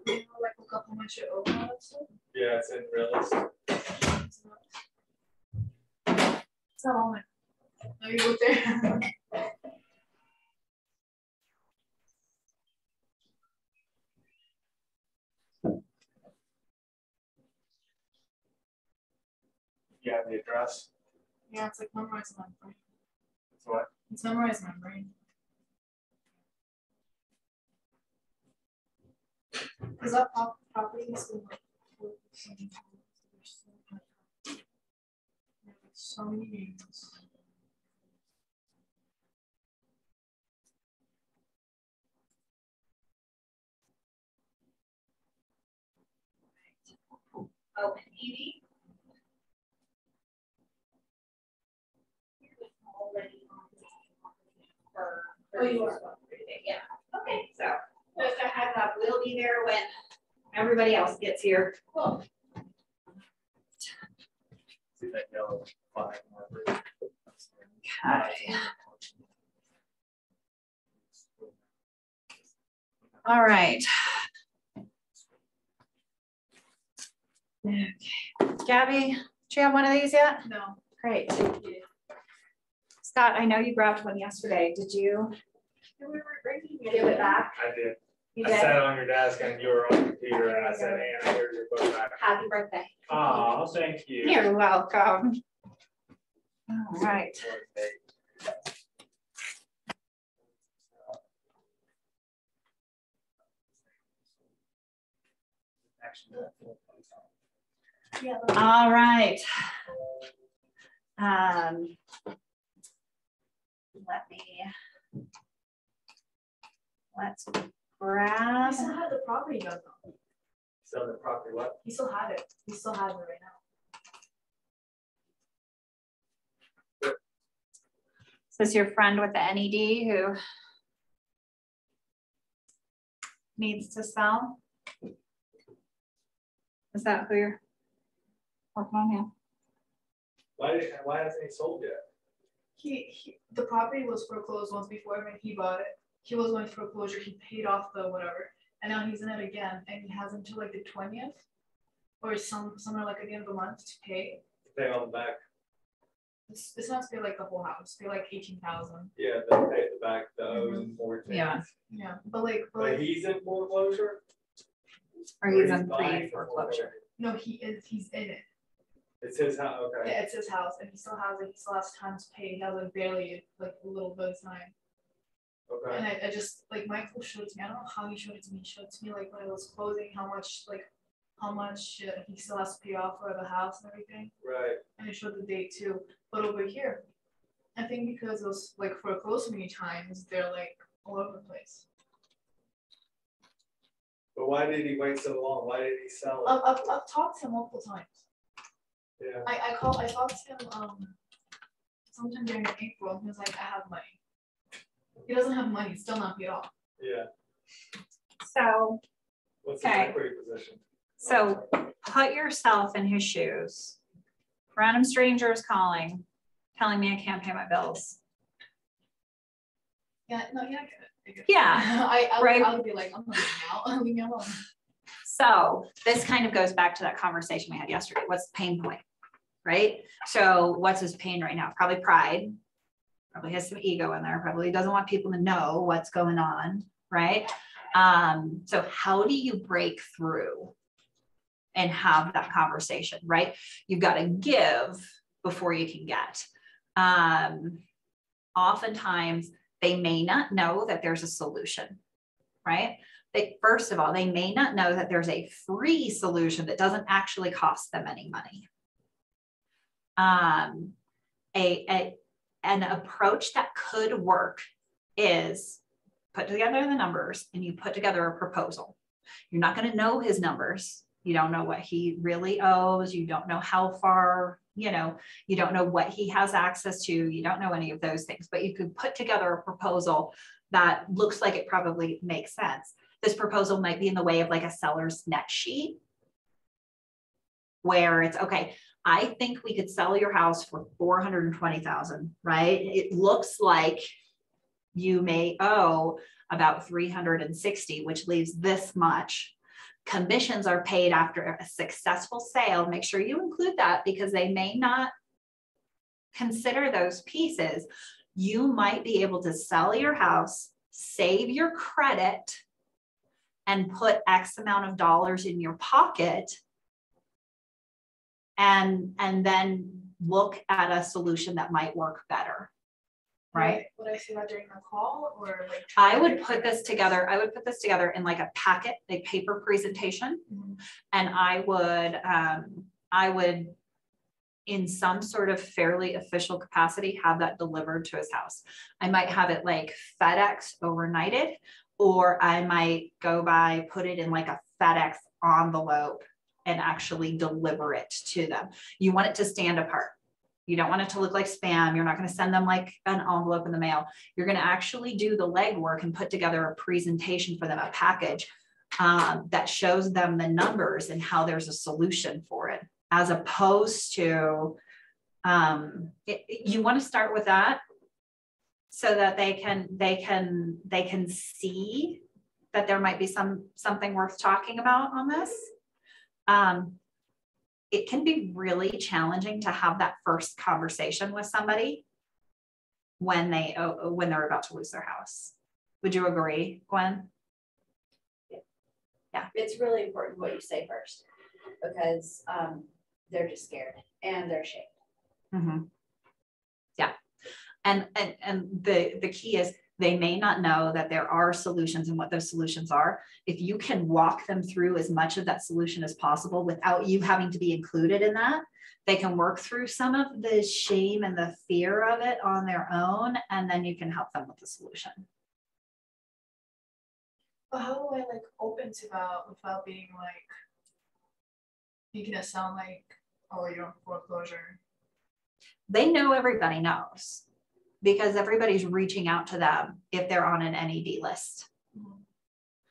Like look up how much it over all that stuff? Yeah, it's in Realist. It's not on it. No, you look there. Yeah, the address. Yeah, it's like memorized in my brain. It's what? It's memorized in my brain. Because that property is like so many names. Oh, and Edie. Oh, you are. Yeah. Okay, so just a heads up, we'll be there when everybody else gets here. Cool. See that yellow flag marker? Okay. All right. Okay. Gabby, do you have one of these yet? No. Great. Scott, I know you grabbed one yesterday. Did you give it back? I did. You I did? sat on your desk and you were on the computer and I said, Anna, here's your book back. Happy birthday. Oh, thank you. You're welcome. All right. Yeah. All right. Let's grab. He still had the property done though. So the property what? He still had it. He still has it right now. Is this your friend with the NED who needs to sell? Is that who you're working on? Yeah. Why hasn't he sold yet? The property was foreclosed once before when he bought it. He was going through foreclosure. He paid off the whatever, and now he's in it again. And he has until like the 20th, or somewhere like at the end of the month to pay. Pay on the back. It's not to pay like the whole house. Pay like 18,000. Yeah, they pay the back, the O's and 14. Yeah. Yeah, but he's in foreclosure. Or he's in pre-foreclosure. No, he's in it. It's his house. Okay. Yeah, it's his house, and he still has it. He still has time to pay. He has like barely like a little bit of time. Okay. And I just like Michael showed it to me. I don't know how he showed it to me. He showed it to me like when it was closing, how much he still has to pay off for the house and everything. Right. And it showed the date too. But over here, I think because it was like foreclosed many times, they're like all over the place. But why did he wait so long? Why did he sell it? I've talked to him multiple times. Yeah. I talked to him sometime during April, and he was like, I have money. He doesn't have money, it's still not paid off. Yeah. So what's his equity position? So put yourself in his shoes. Random strangers calling, telling me I can't pay my bills. Yeah, no, yeah, I get it. Yeah. I would be like, I'm not now. Leave me alone. So this kind of goes back to that conversation we had yesterday. What's the pain point, right? So what's his pain right now? Probably pride. Probably has some ego in there. Probably doesn't want people to know what's going on, right? So how do you break through and have that conversation, right? You've got to give before you can get. Oftentimes they may not know that there's a solution, right? First of all, they may not know that there's a free solution that doesn't actually cost them any money. An approach that could work is put together the numbers and you put together a proposal. You're not going to know his numbers. You don't know what he really owes. You don't know how far, you don't know what he has access to. You don't know any of those things, but you could put together a proposal that looks like it probably makes sense. This proposal might be in the way of like a seller's net sheet where it's, okay, I think we could sell your house for $420,000, right? It looks like you may owe about $360,000, which leaves this much. Commissions are paid after a successful sale. Make sure you include that because they may not consider those pieces. You might be able to sell your house, save your credit, and put X amount of dollars in your pocket, and then look at a solution that might work better. Right? Would I see that during the call, or like? I would put this together. I would put this together in like a packet, a paper presentation, and I would, in some sort of fairly official capacity, have that delivered to his house. I might have it like FedEx overnighted, or I might go by, put it in like a FedEx envelope and actually deliver it to them. You want it to stand apart. You don't want it to look like spam. You're not going to send them like an envelope in the mail. You're going to actually do the legwork and put together a presentation for them, a package that shows them the numbers and how there's a solution for it, as opposed to, you want to start with that so that they can see that there might be something worth talking about on this. It can be really challenging to have that first conversation with somebody when they're about to lose their house. Would you agree, Gwen? Yeah. It's really important what you say first, because they're just scared and they're ashamed. Mm-hmm. Yeah. And the key is they may not know that there are solutions and what those solutions are. If you can walk them through as much of that solution as possible without you having to be included in that, they can work through some of the shame and the fear of it on their own, and then you can help them with the solution. But how do I like open to that without being like, making it sound like, oh, you're on foreclosure? They know everybody knows, because everybody's reaching out to them if they're on an NED list.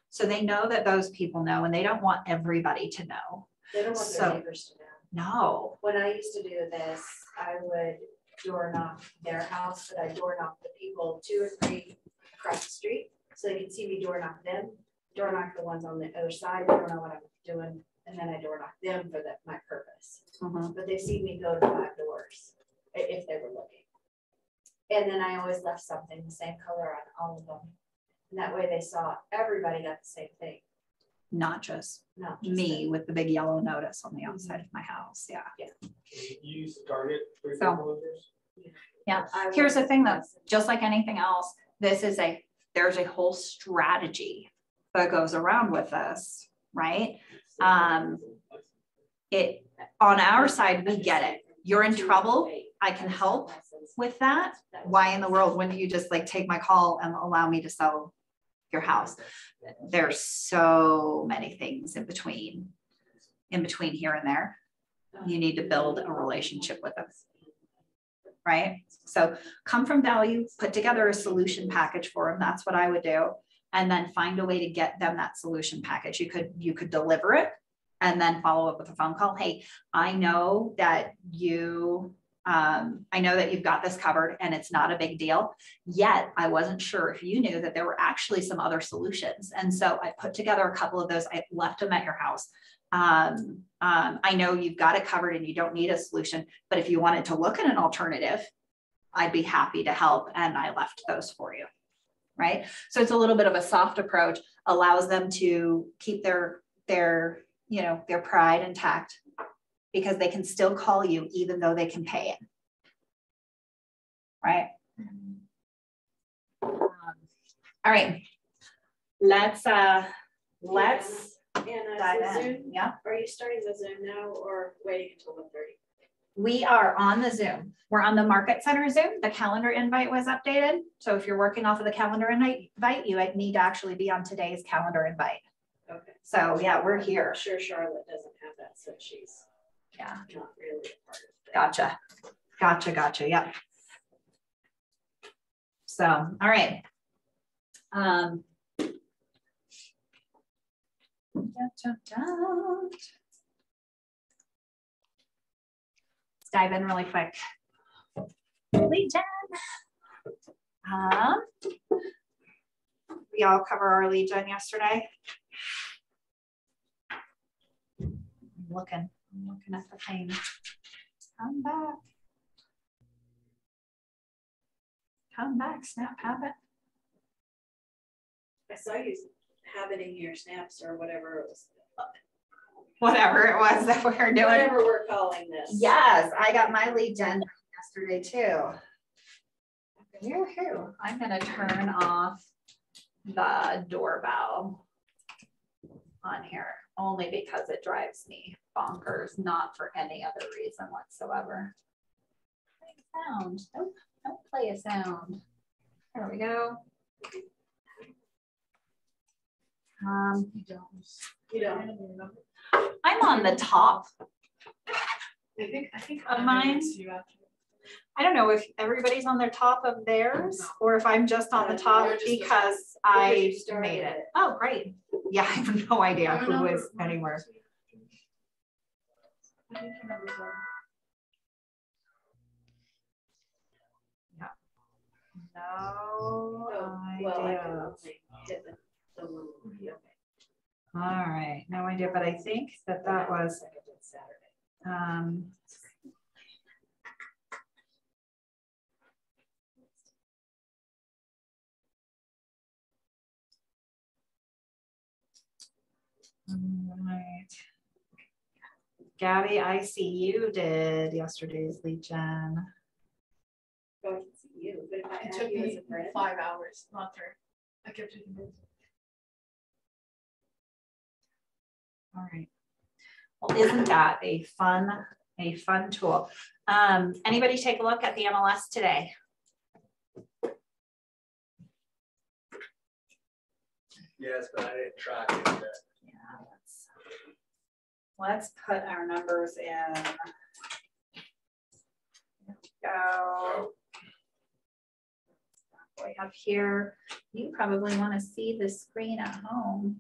So they know that those people know, and they don't want everybody to know. They don't want their neighbors to know. No. When I used to do this, I would door knock their house, but I door knock the people 2 or 3 across the street, so they could see me door knock them, door knock the ones on the other side. They don't know what I'm doing, and then I door knock them for my purpose. But they've seen me go to 5 doors if they were looking. And then I always left something the same color on all of them. And that way they saw everybody got the same thing. Not just me them. with the big yellow notice on the outside of my house. Yeah. Can you use the target for So, foreclosures? Yeah. Here's the thing though, just like anything else, there's a whole strategy that goes around with this, right? It on our side, we get it. You're in trouble. I can help with that. Why in the world wouldn't you just like take my call and allow me to sell your house? There's so many things in between here and there. You need to build a relationship with them, right? So come from value, put together a solution package for them. That's what I would do. And then find a way to get them that solution package. You could deliver it and then follow up with a phone call. Hey, I know that you've got this covered and it's not a big deal, yet I wasn't sure if you knew that there were actually some other solutions. And so I put together a couple of those. I left them at your house. I know you've got it covered and you don't need a solution, but if you wanted to look at an alternative, I'd be happy to help. And I left those for you, right? So it's a little bit of a soft approach, allows them to keep their pride intact, because they can still call you even though they can pay it, right? All right, let's Anna, dive so in. Zoom, Yeah, are you starting the Zoom now or waiting until 1:30? we are on the Zoom. We're on the Market Center Zoom. The calendar invite was updated. So if you're working off of the calendar invite, you need to actually be on today's calendar invite. Okay. So yeah, we're here. I'm sure Charlotte doesn't have that, so she's Yeah. not really a part of it. Gotcha. Yep. So, all right. Let's dive in really quick. Lead gen. We all cover our lead gen yesterday. I'm looking at the thing. Come back. Come back, Snap Habit. I saw you have it in your snaps or whatever it was. Whatever it was that we were doing. Whatever we're calling this. Yes, I got my lead gen yesterday too. Yoo-hoo. I'm gonna turn off the doorbell on here only because it drives me bonkers, not for any other reason whatsoever. Play a sound. Nope, don't play a sound. There we go. You don't remember. I'm on the top. I think Of I'm mine? next to you after. I don't know if everybody's on their top of theirs or if I'm just on the top You're just the because top. I Because you started made it. it. Oh, great. Yeah, I have no idea I who remember is mine anywhere. too. I think I remember some. No Oh, well, I idea. can only hit the little. Okay. All right, no idea, but I think that was Saturday. all right. Gabby, I see you did yesterday's lead gen. Go and see you, but if I It add took you as me a friend. 5 hours, not 3. I kept taking it. All right. Well, isn't that a fun tool? Anybody take a look at the MLS today? Yes, but I didn't track it yet. Yeah, let's put our numbers in. There we go. What we have here, you probably want to see the screen at home.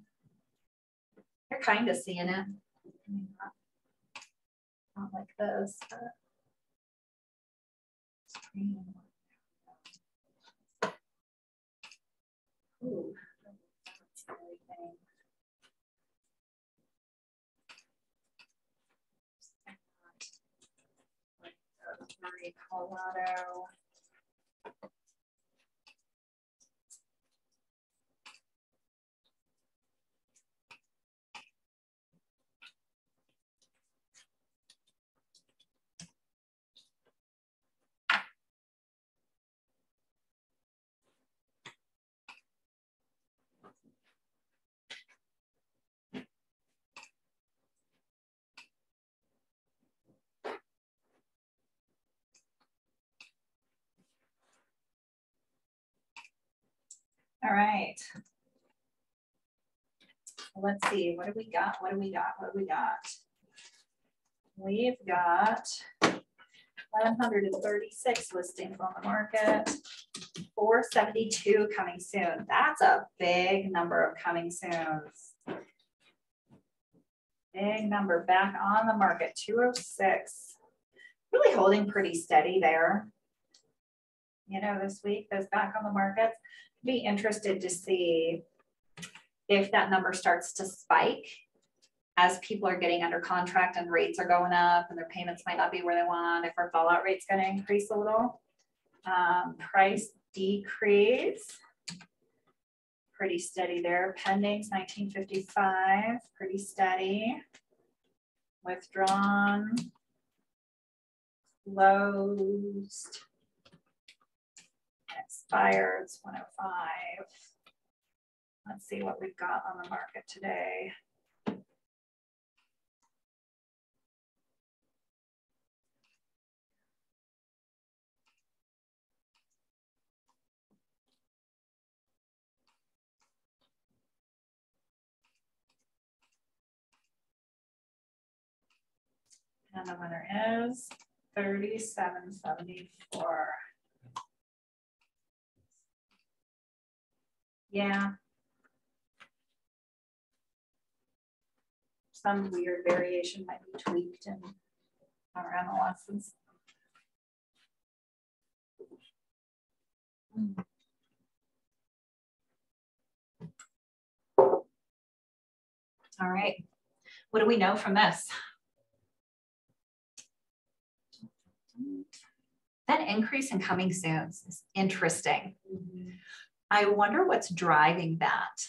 You're kind of seeing it. Not like this, but screen. Ooh, that's everything. Marie, Colorado. All right. Let's see, what do we got? What do we got? What do we got? We've got 1,136 listings on the market, 472 coming soon. That's a big number of coming soons. Big number back on the market, 206. Really holding pretty steady there. You know, this week, those back on the market. Be interested to see if that number starts to spike as people are getting under contract and rates are going up and their payments might not be where they want, if our fallout rate's going to increase a little. Price decrease, pretty steady there. Pendings 1955, pretty steady. Withdrawn, closed. Expired, 105. Let's see what we've got on the market today. And the winner is 3774. Yeah. Some weird variation might be tweaked in our MLSs. All right. What do we know from this? That increase in coming soon is interesting. I wonder what's driving that.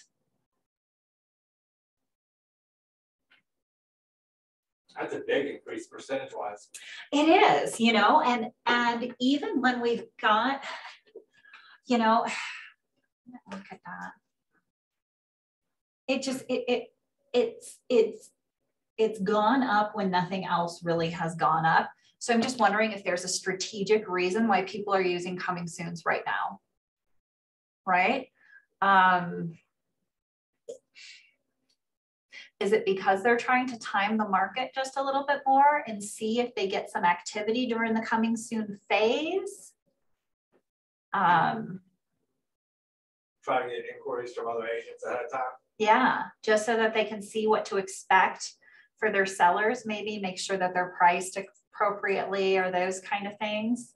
That's a big increase percentage wise. It is, you know, and even when we've got, you know, look at that. It just, it's gone up when nothing else really has gone up. So I'm just wondering if there's a strategic reason why people are using coming soons right now, right? Is it because they're trying to time the market just a little bit more and see if they get some activity during the coming soon phase? Trying to get inquiries from other agents ahead of time. Yeah, just so that they can see what to expect for their sellers, maybe make sure that they're priced appropriately or those kind of things.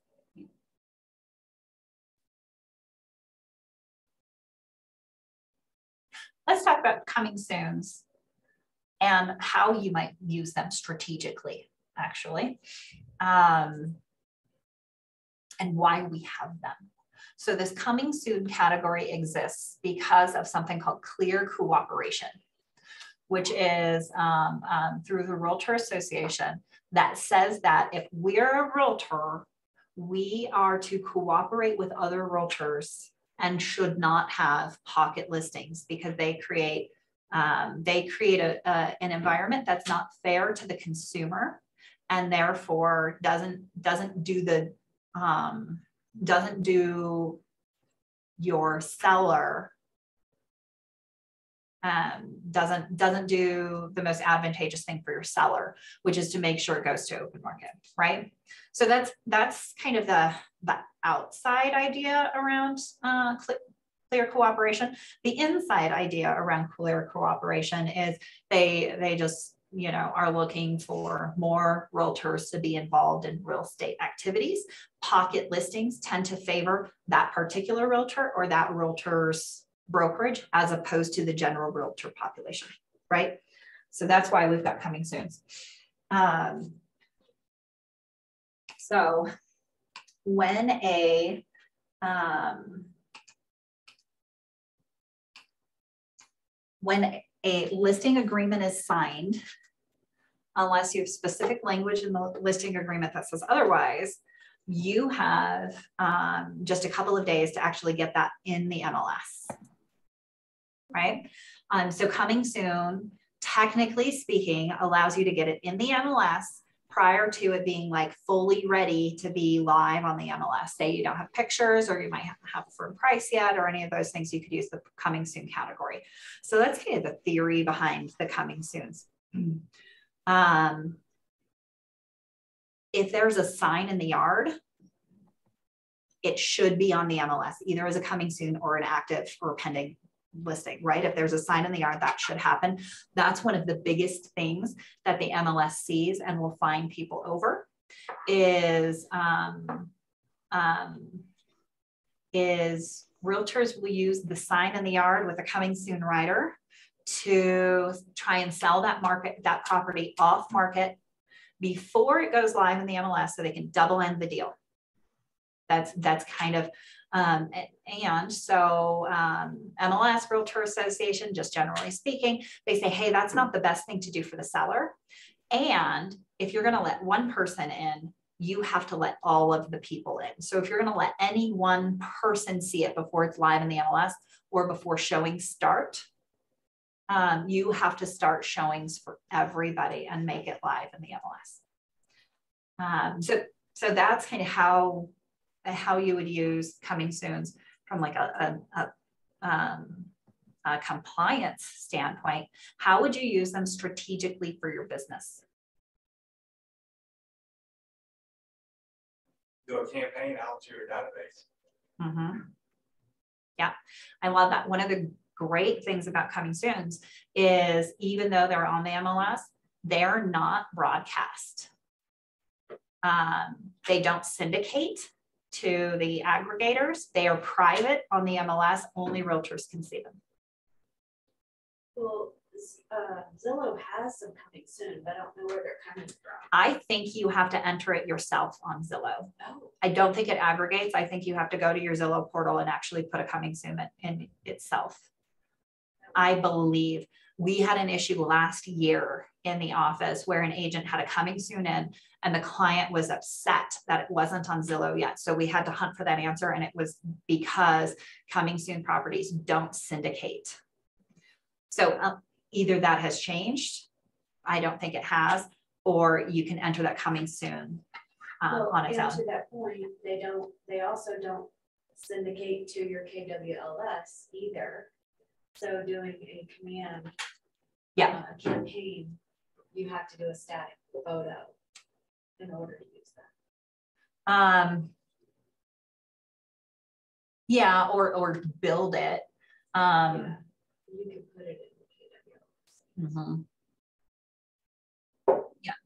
Let's talk about coming soons and how you might use them strategically, actually, and why we have them. So this coming soon category exists because of something called clear cooperation, which is through the Realtor Association that says that if we're a realtor, we are to cooperate with other realtors and should not have pocket listings because they create an environment that's not fair to the consumer and therefore doesn't do your seller doesn't do the most advantageous thing for your seller, which is to make sure it goes to open market, right? So that's kind of the outside idea around clear cooperation. The inside idea around clear cooperation is they just, you know, are looking for more realtors to be involved in real estate activities. Pocket listings tend to favor that particular realtor or that realtor's brokerage as opposed to the general realtor population, right? So that's why we've got coming soon. So when a listing agreement is signed, unless you have specific language in the listing agreement that says otherwise, you have just a couple of days to actually get that in the MLS, right? So coming soon, technically speaking, allows you to get it in the MLS prior to it being like fully ready to be live on the MLS. Say you don't have pictures or you might have a firm price yet or any of those things, you could use the coming soon category. So that's kind of the theory behind the coming soons. If there's a sign in the yard, it should be on the MLS, either as a coming soon or an active or pending listing, right? If there's a sign in the yard, that should happen. That's one of the biggest things that the MLS sees and will find people over is realtors will use the sign in the yard with a coming soon rider to try and sell that property off market before it goes live in the MLS so they can double end the deal. That's kind of, and so MLS Realtor Association, just generally speaking, they say, hey, that's not the best thing to do for the seller. And if you're going to let one person in, you have to let all of the people in. So if you're going to let any one person see it before it's live in the MLS or before showings start, you have to start showings for everybody and make it live in the MLS. So that's kind of how you would use coming soons from like a compliance standpoint. How would you use them strategically for your business? Do a campaign out to your database. Mm-hmm. Yeah, I love that. One of the great things about coming soons is even though they're on the MLS, they're not broadcast. They don't syndicate to the aggregators. They are private on the MLS. Only realtors can see them. Well, Zillow has some coming soon, but I don't know where they're coming from. I think you have to enter it yourself on Zillow. Oh, I don't think it aggregates. I think you have to go to your Zillow portal and actually put a coming soon in itself. I believe we had an issue last year in the office where an agent had a coming soon in, and the client was upset that it wasn't on Zillow yet. So we had to hunt for that answer. And it was because coming soon properties don't syndicate. So either that has changed. I don't think it has, or you can enter that coming soon on its own. To that point, they also don't syndicate to your KWLS either. So doing a command campaign, you have to do a static photo in order to use that. Yeah, or build it. Yeah, you can put it in the KWLS. Mm-hmm. Yeah,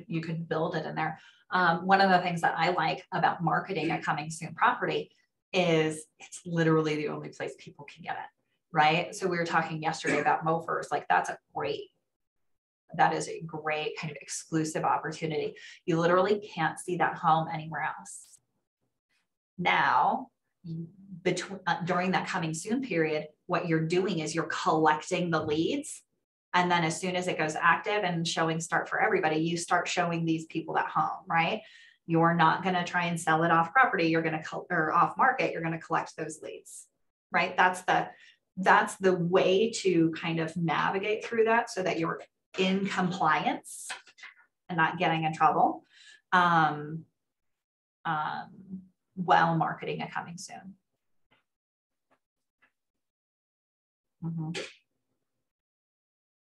you could build it in there. One of the things that I like about marketing a coming soon property is it's literally the only place people can get it. Right. So we were talking yesterday about MOFRs, like that is a great kind of exclusive opportunity. You literally can't see that home anywhere else. Now, during that coming soon period, what you're doing is you're collecting the leads. And then as soon as it goes active and showing start for everybody, you start showing these people that home, right? You're not going to try and sell it off property. You're going to, or off market, you're going to collect those leads, right? That's the way to kind of navigate through that so that you're in compliance and not getting in trouble while marketing a coming soon. Mm-hmm.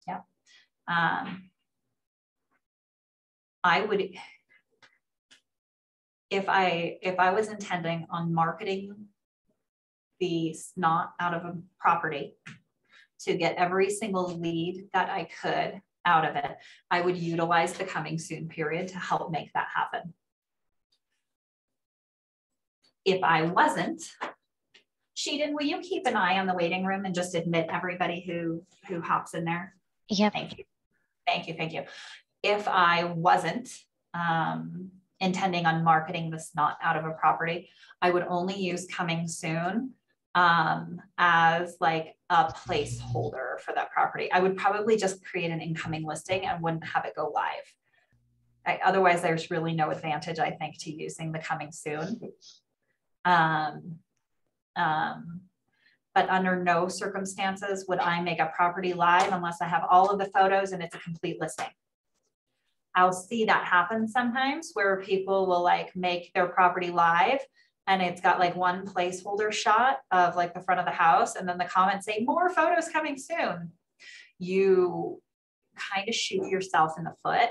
Yeah. I would, if I was intending on marketing the snot out of a property to get every single lead that I could out of it, I would utilize the coming soon period to help make that happen. If I wasn't, Sheedon, will you keep an eye on the waiting room and just admit everybody who hops in there? Yeah. Thank you. Thank you. Thank you. If I wasn't intending on marketing the snot out of a property, I would only use coming soon as like a placeholder for that property. I would probably just create an incoming listing and wouldn't have it go live. Otherwise, there's really no advantage, I think, to using the coming soon. But under no circumstances would I make a property live unless I have all of the photos and it's a complete listing. I'll see that happen sometimes where people will like make their property live and it's got like one placeholder shot of like the front of the house and then the comments say more photos coming soon. You kind of shoot yourself in the foot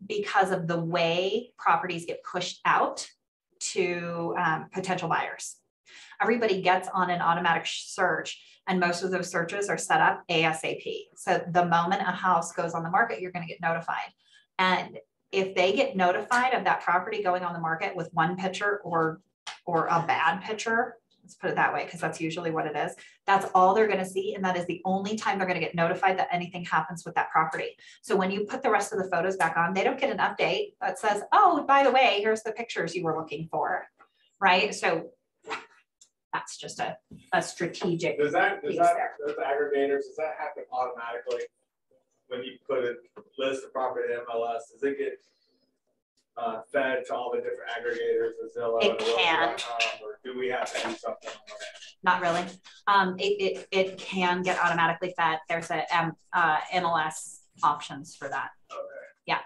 because of the way properties get pushed out to potential buyers. Everybody gets on an automatic search and most of those searches are set up ASAP. So the moment a house goes on the market, you're going to get notified. And if they get notified of that property going on the market with one picture or a bad picture, let's put it that way, because that's usually what it is. That's all they're going to see. And that is the only time they're going to get notified that anything happens with that property. So when you put the rest of the photos back on, they don't get an update that says, oh, by the way, here's the pictures you were looking for. Right. So that's just a strategic. Does those aggregators, does that happen automatically when you put a list of property in MLS? Does it get fed to all the different aggregators, the Zillow, it can, or do we have to do something on that? Not really. It can get automatically fed. There's a MLS options for that. Okay. Yeah.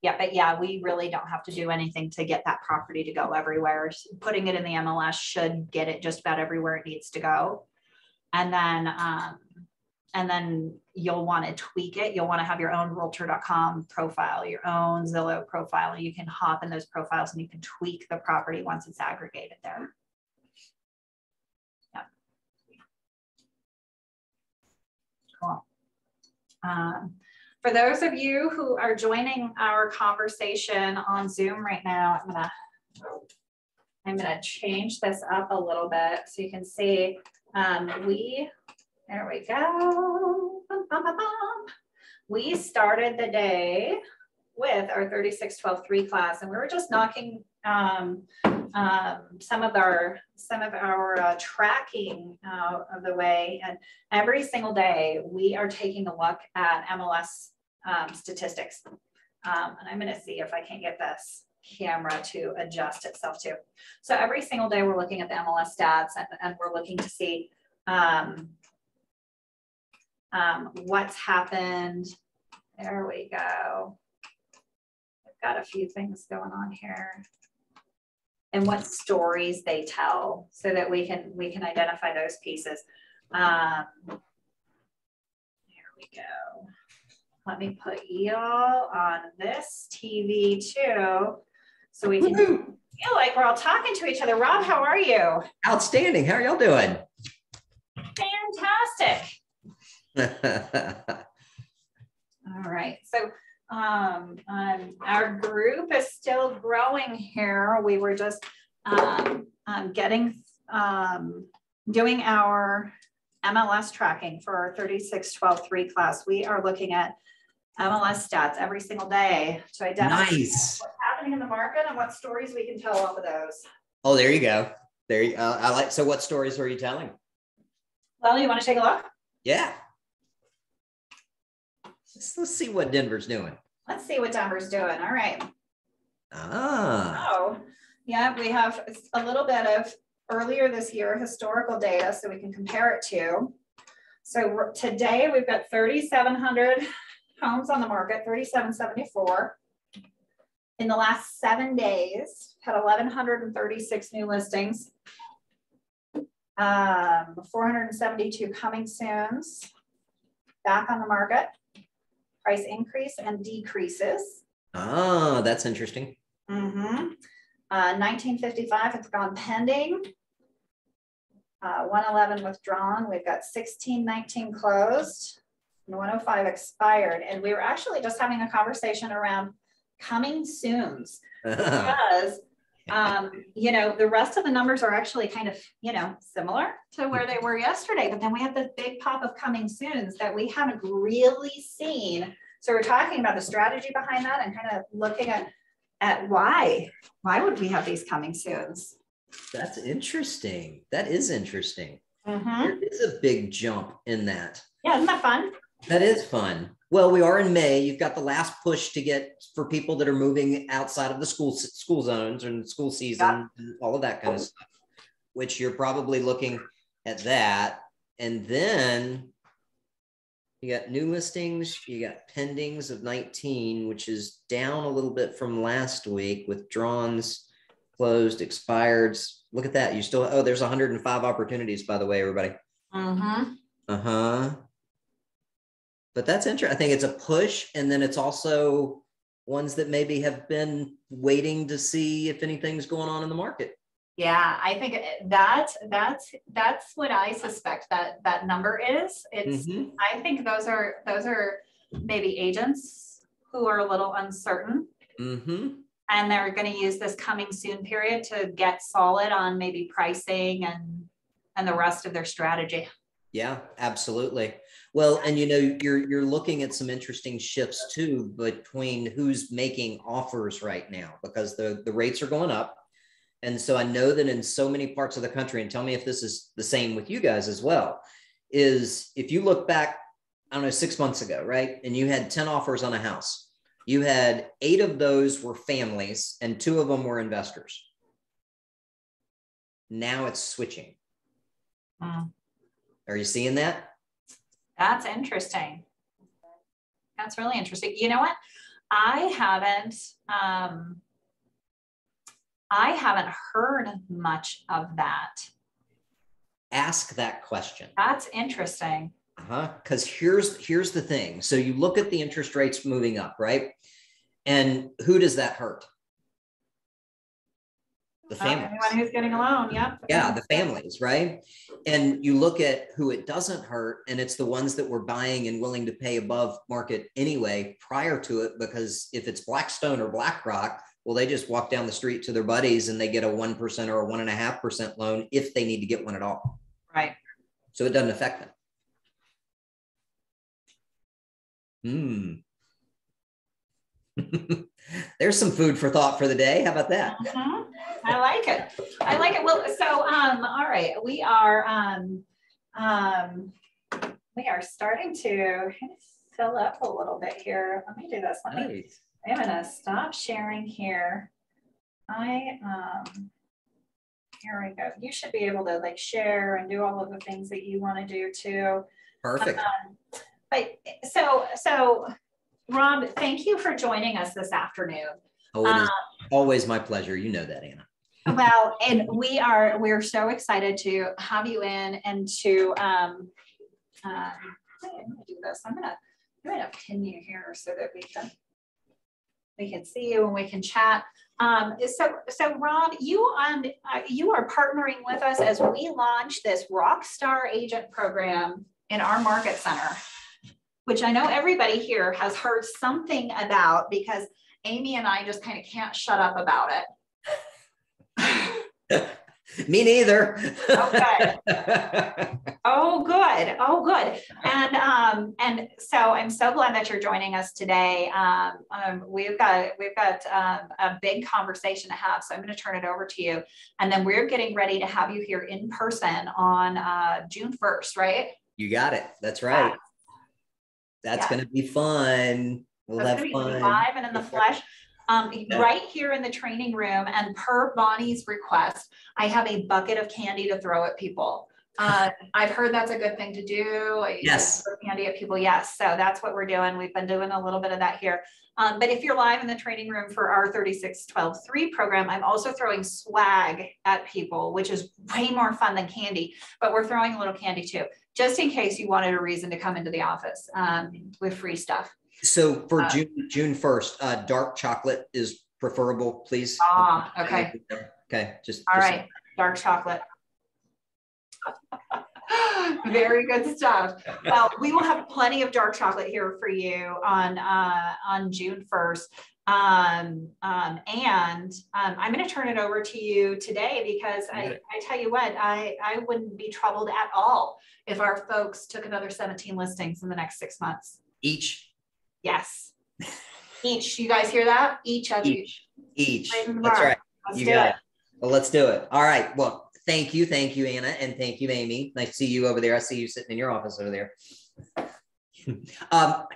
Yeah, but yeah, we really don't have to do anything to get that property to go everywhere. Putting it in the MLS should get it just about everywhere it needs to go. And then you'll want to tweak it. You'll want to have your own realtor.com profile, your own Zillow profile. And you can hop in those profiles and you can tweak the property once it's aggregated there. Yeah. Cool. For those of you who are joining our conversation on Zoom right now, I'm gonna change this up a little bit so you can see. There we go. bum, bum, bum. We started the day with our 36-12-3 class, and we were just knocking some of our tracking out of the way. And every single day we are taking a look at MLS statistics. And I'm going to see if I can get this camera to adjust itself too. So every single day we're looking at the MLS stats, and we're looking to see what's happened. There we go. I've got a few things going on here, and what stories they tell, so that we can identify those pieces. There we go. Let me put y'all on this TV too, so we can feel like we're all talking to each other. Rob, how are you? Outstanding. How are y'all doing? Fantastic. All right. So our group is still growing here. We were just doing our MLS tracking for our 36-12-3 class. We are looking at MLS stats every single day to identify what's happening in the market and what stories we can tell off of those. Oh, there you go. There you I like. So what stories are you telling? Well, you want to take a look? Yeah. Let's see what Denver's doing. Let's see what Denver's doing. All right. Ah. Oh, yeah, we have a little bit of earlier this year historical data so we can compare it to. So today we've got 3,700 homes on the market, 3,774. In the last 7 days, had 1,136 new listings, 472 coming soons, back on the market, price increase and decreases. Ah, that's interesting. 1955 has gone pending. 111 withdrawn. We've got 1619 closed and 105 expired. And we were actually just having a conversation around coming soons because, you know, the rest of the numbers are actually kind of, you know, similar to where they were yesterday. But then we have this big pop of coming soons that we haven't really seen. So we're talking about the strategy behind that and kind of looking at why would we have these coming soons? That's interesting. That is interesting. Mm-hmm. There is a big jump in that. Yeah, isn't that fun? That is fun. Well, we are in May. You've got the last push to get for people that are moving outside of the school zones and school season, and all of that kind of stuff, which you're probably looking at that. And then you got new listings, you got pendings of 19, which is down a little bit from last week, withdrawns, closed, expireds. Look at that. You still, oh, there's 105 opportunities, by the way, everybody. Mm-hmm. But that's interesting. I think it's a push, and then it's also ones that maybe have been waiting to see if anything's going on in the market. Yeah, I think that's what I suspect that number is. It's I think those are maybe agents who are a little uncertain. And they're going to use this coming soon period to get solid on maybe pricing and the rest of their strategy. Yeah, absolutely. Well, and you know, you're looking at some interesting shifts too between who's making offers right now, because the rates are going up. And so I know that in so many parts of the country, and tell me if this is the same with you guys as well, is if you look back, I don't know, 6 months ago, right? And you had 10 offers on a house. You had 8 of those were families and 2 of them were investors. Now it's switching. Are you seeing that? That's interesting. That's really interesting. You know what? I haven't heard much of that. Ask that question. That's interesting. Because here's the thing. So you look at the interest rates moving up, right? And who does that hurt? The families. Anyone who's getting a loan, yeah. Yeah, the families, right? And you look at who it doesn't hurt, and it's the ones that were buying and willing to pay above market anyway prior to it, because if it's Blackstone or BlackRock, well, they just walk down the street to their buddies and they get a 1% or a 1.5% loan if they need to get one at all. Right. So it doesn't affect them. Hmm. There's some food for thought for the day. How about that? Mhm. I like it. I like it. Well, so all right, we are starting to fill up a little bit here. Let me do this. Nice. I'm gonna stop sharing here. Here we go. You should be able to like share and do all of the things that you want to do too. Perfect. But so Rob, thank you for joining us this afternoon. Oh, it is always my pleasure. You know that, Anna. Well, and we're so excited to have you in and to I'm gonna do this. I'm gonna pin you here so that we can see you and we can chat. So Rob, you are partnering with us as we launch this Rockstar Agent program in our market center, which I know everybody here has heard something about because Amy and I just kind of can't shut up about it. Me neither. Okay. Oh, good. Oh, good. And so I'm so glad that you're joining us today. We've got a big conversation to have, so I'm going to turn it over to you. And then we're getting ready to have you here in person on June 1st, right? You got it. That's right. That's going to be fun. We'll have fun. Live and in the flesh. Right here in the training room, and per Bonnie's request, I have a bucket of candy to throw at people. I've heard that's a good thing to do. Yes. Throw candy at people. Yes. So that's what we're doing. We've been doing a little bit of that here. But if you're live in the training room for our 36-12-3 program, I'm also throwing swag at people, which is way more fun than candy, but we're throwing a little candy too, just in case you wanted a reason to come into the office with free stuff. So for June 1st, dark chocolate is preferable, please. Okay. Okay. All right. Dark chocolate. Very good stuff. Well, we will have plenty of dark chocolate here for you on June 1st. And I'm going to turn it over to you today because I tell you what, I wouldn't be troubled at all if our folks took another 17 listings in the next 6 months. Each. Yes. Each. You guys hear that? Each of you. Each. That's right. Let's do it. Well, let's do it. All right. Well, thank you, Anna, and thank you, Amy. Nice to see you over there. I see you sitting in your office over there.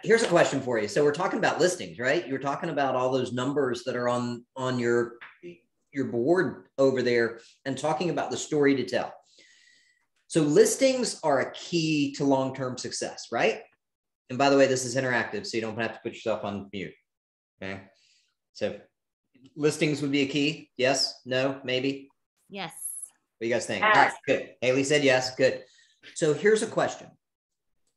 Here's a question for you. So we're talking about listings, right? You're talking about all those numbers that are on your board over there, and talking about the story to tell. So listings are a key to long-term success, right? And by the way, this is interactive, so you don't have to put yourself on mute. Okay. So listings would be a key. Yes, no, maybe. Yes. What do you guys think? Yes. All right, good. Haley said yes. Good. So here's a question.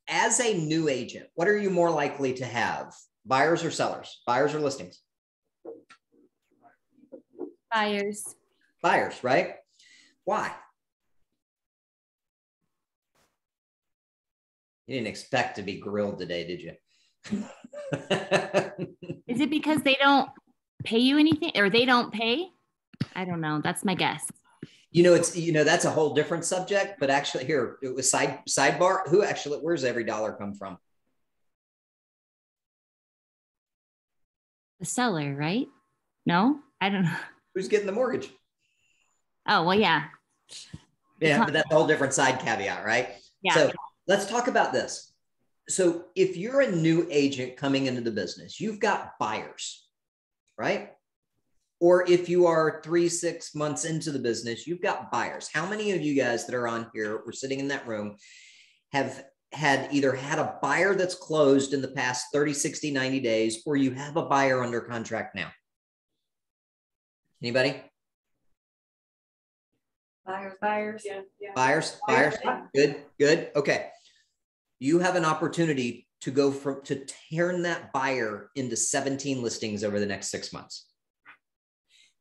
As a new agent, what are you more likely to have? Buyers or sellers? Buyers or listings? Buyers. Buyers, right? Why? You didn't expect to be grilled today, did you? Is it because they don't pay you anything, or they don't pay? I don't know. That's my guess. That's a whole different subject, but actually here, it was sidebar. Where's every dollar come from? The seller, right? No, I don't know. Who's getting the mortgage? Oh, well, yeah. Yeah, but that's a whole different side caveat, right? Yeah. So let's talk about this. So if you're a new agent coming into the business, you've got buyers, right? Or if you are 3-6 months into the business, you've got buyers. How many of you guys that are on here, we're sitting in that room, have either had a buyer that's closed in the past 30, 60, 90 days, or you have a buyer under contract now? Anybody? Buyers. Yeah. Buyers. Good. Okay. You have an opportunity to to turn that buyer into 17 listings over the next 6 months.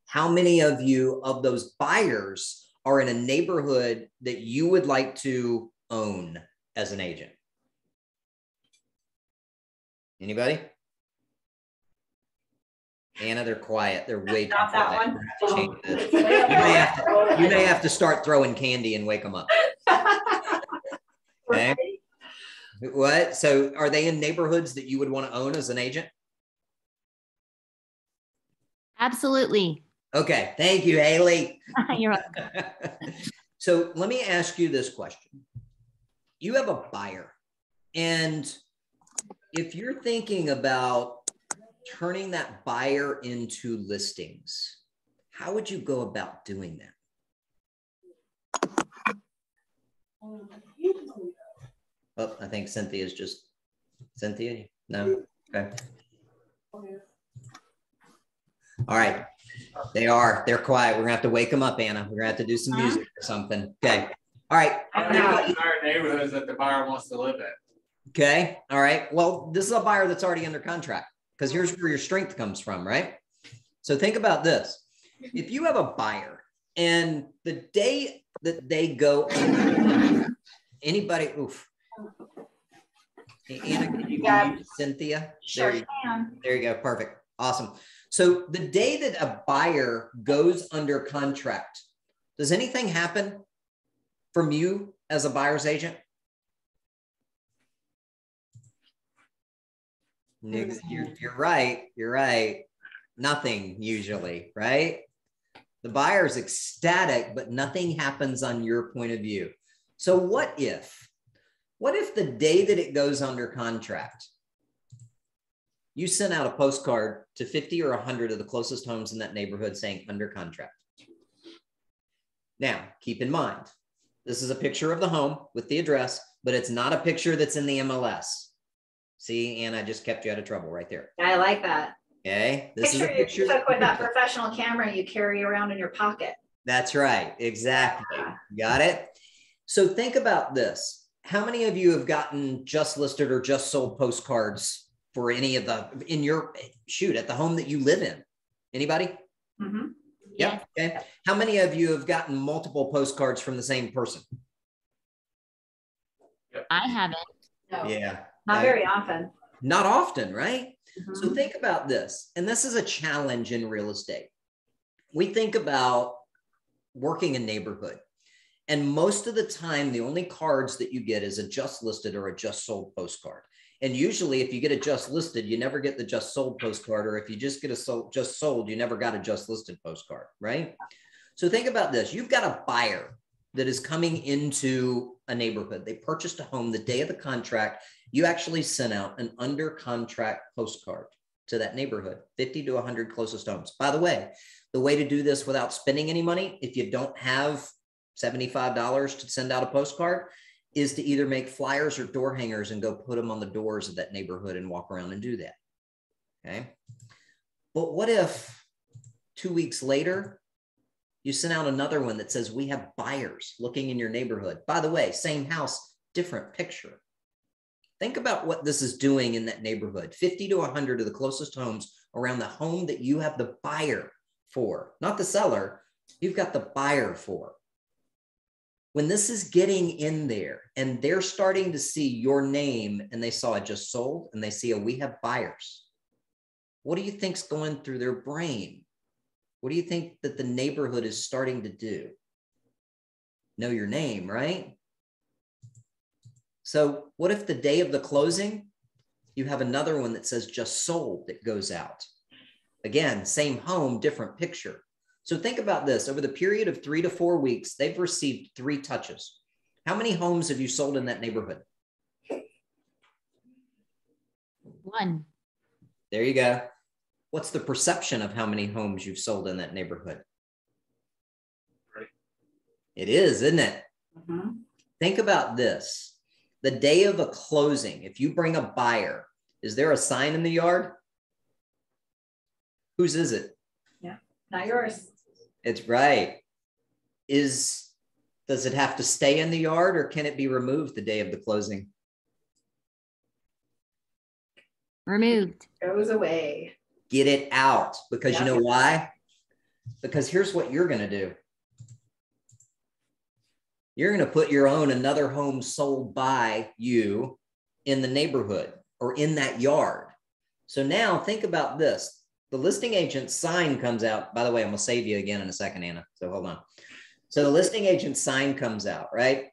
How many of you of those buyers are in a neighborhood that you would like to own as an agent? Anybody? Anna, they're quiet. They're way too quiet. That one. Change this. You may have to start throwing candy and wake them up. Okay. What? So are they in neighborhoods that you would want to own as an agent? Absolutely. Okay, thank you, Haley. You're welcome. So let me ask you this question. You have a buyer, and if you're thinking about turning that buyer into listings, how would you go about doing that? Oh, I think Cynthia's just, Cynthia? No? Okay. All right. They're quiet. We're gonna have to wake them up, Anna. We're gonna have to do some music or something. Okay. All right. Our neighborhoods that the buyer wants to live in. Okay. All right. Well, this is a buyer that's already under contract, because here's where your strength comes from, right? So think about this. If you have a buyer and the day that they go, anybody, oof. Hey, Anna, can you mute Cynthia? Sure can. There you go. Perfect. Awesome. So the day that a buyer goes under contract, does anything happen from you as a buyer's agent? You're right. You're right. Nothing usually, right? The buyer's ecstatic, but nothing happens on your point of view. So what if the day that it goes under contract, you sent out a postcard to 50 or 100 of the closest homes in that neighborhood saying under contract? Now, keep in mind, this is a picture of the home with the address, but it's not a picture that's in the MLS. See, Anna, I just kept you out of trouble right there. I like that. Okay. This is a Picture you took with that professional camera you carry around in your pocket. That's right. Exactly. Got it. So think about this. How many of you have gotten just listed or just sold postcards for any of the, in your, shoot, at the home that you live in? Anybody? Mm-hmm. Yep. Okay. How many of you have gotten multiple postcards from the same person? I haven't. No, Yeah. not very often. Not often, right? Mm-hmm. So think about this, and this is a challenge in real estate. We think about working a neighborhood, and most of the time, the only cards that you get is a just listed or a just sold postcard. And usually if you get a just listed, you never get the just sold postcard, or if you just get a just sold, you never got a just listed postcard, right? So think about this. You've got a buyer that is coming into a neighborhood. They purchased a home the day of the contract. You actually sent out an under contract postcard to that neighborhood, 50 to 100 closest homes. By the way to do this without spending any money, if you don't have $75 to send out a postcard, is to either make flyers or door hangers and go put them on the doors of that neighborhood and walk around and do that. Okay. But what if 2 weeks later, you sent out another one that says, we have buyers looking in your neighborhood. By the way, same house, different picture. Think about what this is doing in that neighborhood. 50 to 100 of the closest homes around the home that you have the buyer for, not the seller, you've got the buyer for. When this is getting in there and they're starting to see your name and they saw it just sold and they see, we have buyers. What do you think's going through their brain? What do you think that the neighborhood is starting to do? Know your name, right? So what if the day of the closing, you have another one that says just sold that goes out? Again, same home, different picture. So think about this. Over the period of 3 to 4 weeks, they've received 3 touches. How many homes have you sold in that neighborhood? 1. There you go. What's the perception of how many homes you've sold in that neighborhood? Right. It is, isn't it? Mm-hmm. Think about this. The day of a closing, if you bring a buyer, is there a sign in the yard? Whose is it? Yeah, not yours. It's right. Does it have to stay in the yard, or can it be removed the day of the closing? Removed. Goes away. Get it out, because Yeah. you know why? Because here's what you're going to do. You're going to put your own another home sold by you in the neighborhood or in that yard. So now think about this. The listing agent sign comes out. By the way, I'm going to save you again in a second, Anna. So hold on. So the listing agent sign comes out, right?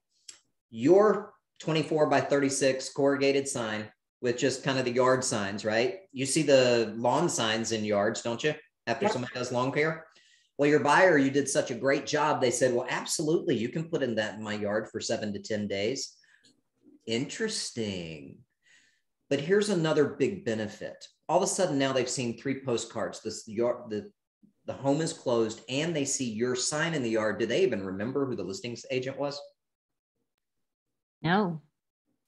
Your 24 by 36 corrugated sign with just kind of the yard signs, right? You see the lawn signs in yards, don't you? After Yep. somebody does lawn care. Well, your buyer, you did such a great job. They said, well, absolutely. You can put in that in my yard for 7 to 10 days. Interesting. But here's another big benefit. All of a sudden now they've seen 3 postcards. The home is closed and they see your sign in the yard. Do they even remember who the listings agent was? No.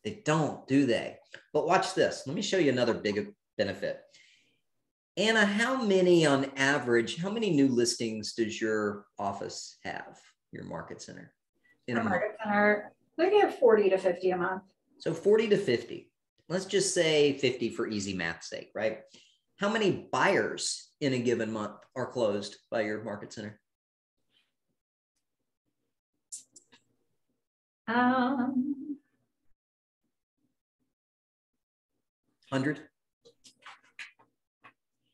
They don't, do they? But watch this. Let me show you another big benefit. Anna, how many on average, how many new listings does your office have, your market center? In a Our month? market center, they get 40 to 50 a month. So 40 to 50. Let's just say 50 for easy math sake, right? How many buyers in a given month are closed by your market center? 100?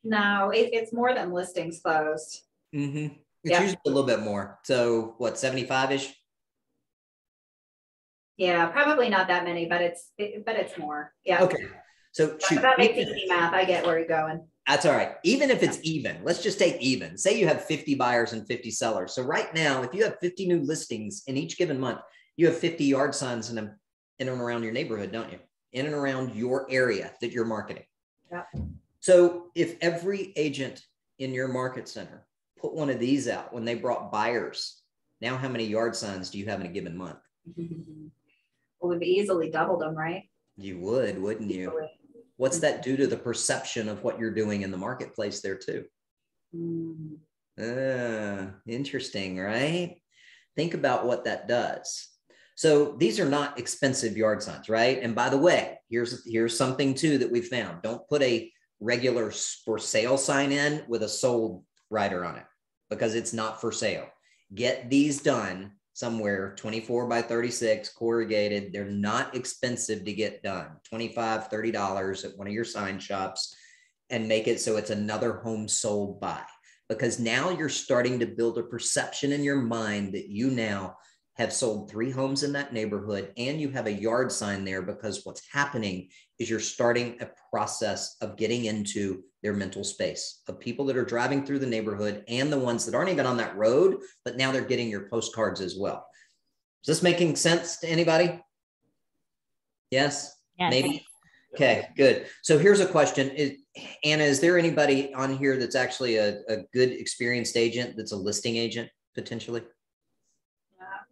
No, it's more than listings closed. Mm-hmm. It's Yeah. usually a little bit more. So what, 75-ish? Yeah, probably not that many, but it's more. Yeah. Okay. So shoot, That makes easy math. I get where you're going. that's all right. Even if it's even, let's just take even. Say you have 50 buyers and 50 sellers. So right now, if you have 50 new listings in each given month, you have 50 yard signs in and around your neighborhood, don't you? In and around your area that you're marketing. Yeah. So if every agent in your market center put one of these out when they brought buyers, now how many yard signs do you have in a given month? Well, we've easily doubled them, right? You would, wouldn't you? Easily. What's that do to the perception of what you're doing in the marketplace there too? Interesting, right? Think about what that does. So these are not expensive yard signs, right? And by the way, here's something too that we found. Don't put a regular for sale sign in with a sold rider on it because it's not for sale. Get these done somewhere 24 by 36 corrugated. They're not expensive to get done. $25, $30 at one of your sign shops and make it so it's another home sold by, because now you're starting to build a perception in your mind that you now have sold 3 homes in that neighborhood and you have a yard sign there, because what's happening is you're starting a process of getting into their mental space of people that are driving through the neighborhood and the ones that aren't even on that road, but now they're getting your postcards as well. Is this making sense to anybody? Yes, Yes. maybe. Okay, good. So here's a question. Anna, is there anybody on here that's actually a good experienced agent that's a listing agent potentially?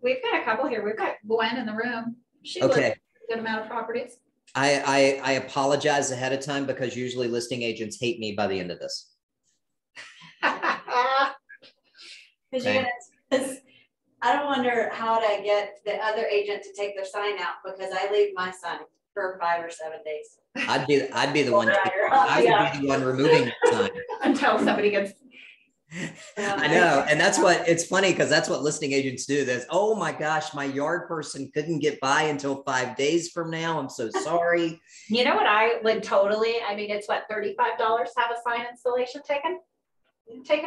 We've got a couple here. We've got Gwen in the room. She Okay. lists a good amount of properties. I apologize ahead of time because usually listing agents hate me by the end of this. Because you're gonna, I don't wonder how to get the other agent to take their sign out, because I leave my sign for 5 or 7 days. I'd be the one. Yeah. Would be the one removing the sign. Until somebody gets. I know, and that's what it's funny because that's what listing agents do. There's, oh my gosh, my yard person couldn't get by until 5 days from now. I'm so sorry. You know what I would totally, I mean, it's what, $35 to have a sign installation taken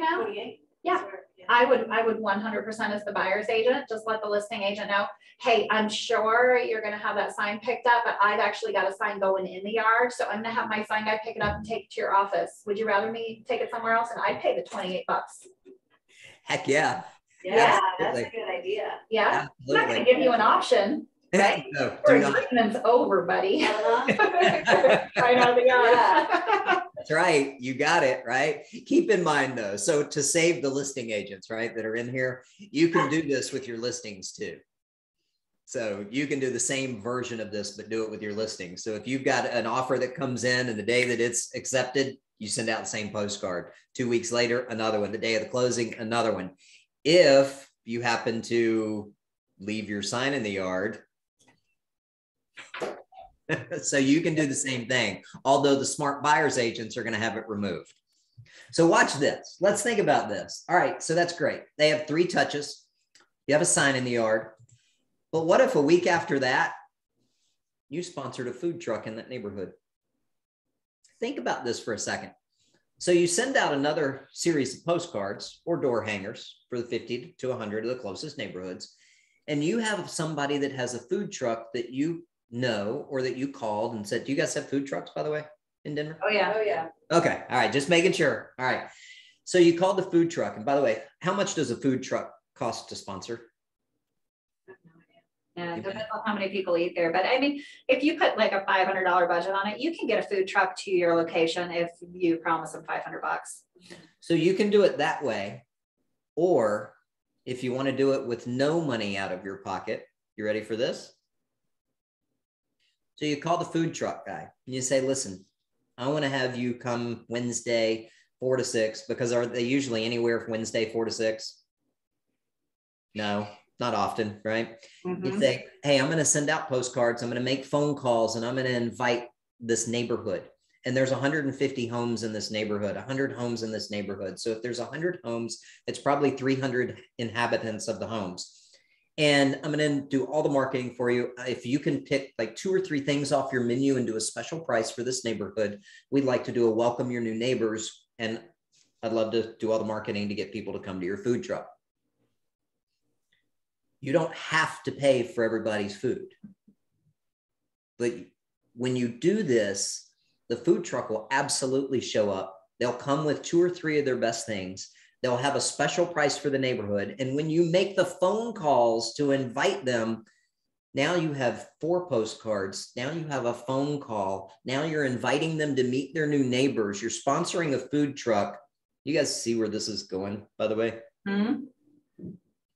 out? 28. Yeah. Sure, yeah. I would 100% as the buyer's agent, just let the listing agent know, hey, I'm sure you're gonna have that sign picked up, but I've actually got a sign going in the yard. So I'm gonna have my sign guy pick it up and take it to your office. Would you rather me take it somewhere else? And I'd pay the $28. Heck yeah. Yeah, that's Absolutely. a good idea. Yeah, I'm not Absolutely. gonna give you an Option, right? No, Or do not. agreement's over, buddy. Uh-huh. Right out of the yard. That's right. You got it, right? Keep in mind though, so to save the listing agents, right, that are in here, you can do this with your listings too. So you can do the same version of this, but do it with your listings. So if you've got an offer that comes in and the day that it's accepted, you send out the same postcard. 2 weeks later, another one. The day of the closing, another one. If you happen to leave your sign in the yard, so you can do the same thing, although the smart buyer's agents are going to have it removed. So watch this. Let's think about this. All right, so that's great. They have 3 touches. You have a sign in the yard. But what if a week after that, you sponsored a food truck in that neighborhood? Think about this for a second. So you send out another series of postcards or door hangers for the 50 to 100 of the closest neighborhoods. and you have somebody that has a food truck that you know, or that you called and said, do you guys have food trucks, by the way, in Denver? Oh, yeah. Oh, yeah. Okay. All right. Just making sure. All right. So you called the food truck. And by the way, how much does a food truck cost to sponsor? Yeah, it depends on how many people eat there. But I mean, if you put like a $500 budget on it, you can get a food truck to your location if you promise them $500. So you can do it that way. Or if you want to do it with no money out of your pocket, you ready for this? So you call the food truck guy and you say, listen, I want to have you come Wednesday, 4 to 6, because are they usually anywhere from Wednesday, 4 to 6? No, not often, right? You say, hey, I'm going to send out postcards. I'm going to make phone calls and I'm going to invite this neighborhood. And there's 150 homes in this neighborhood, 100 homes in this neighborhood. So if there's 100 homes, it's probably 300 inhabitants of the homes. And I'm going to do all the marketing for you. If you can pick like 2 or 3 things off your menu and do a special price for this neighborhood, we'd like to do a welcome your new neighbors. And I'd love to do all the marketing to get people to come to your food truck. You don't have to pay for everybody's food. But when you do this, the food truck will absolutely show up. They'll come with 2 or 3 of their best things. They'll have a special price for the neighborhood. And when you make the phone calls to invite them, now you have 4 postcards. Now you have a phone call. Now you're inviting them to meet their new neighbors. You're sponsoring a food truck. You guys see where this is going, by the way? Mm-hmm.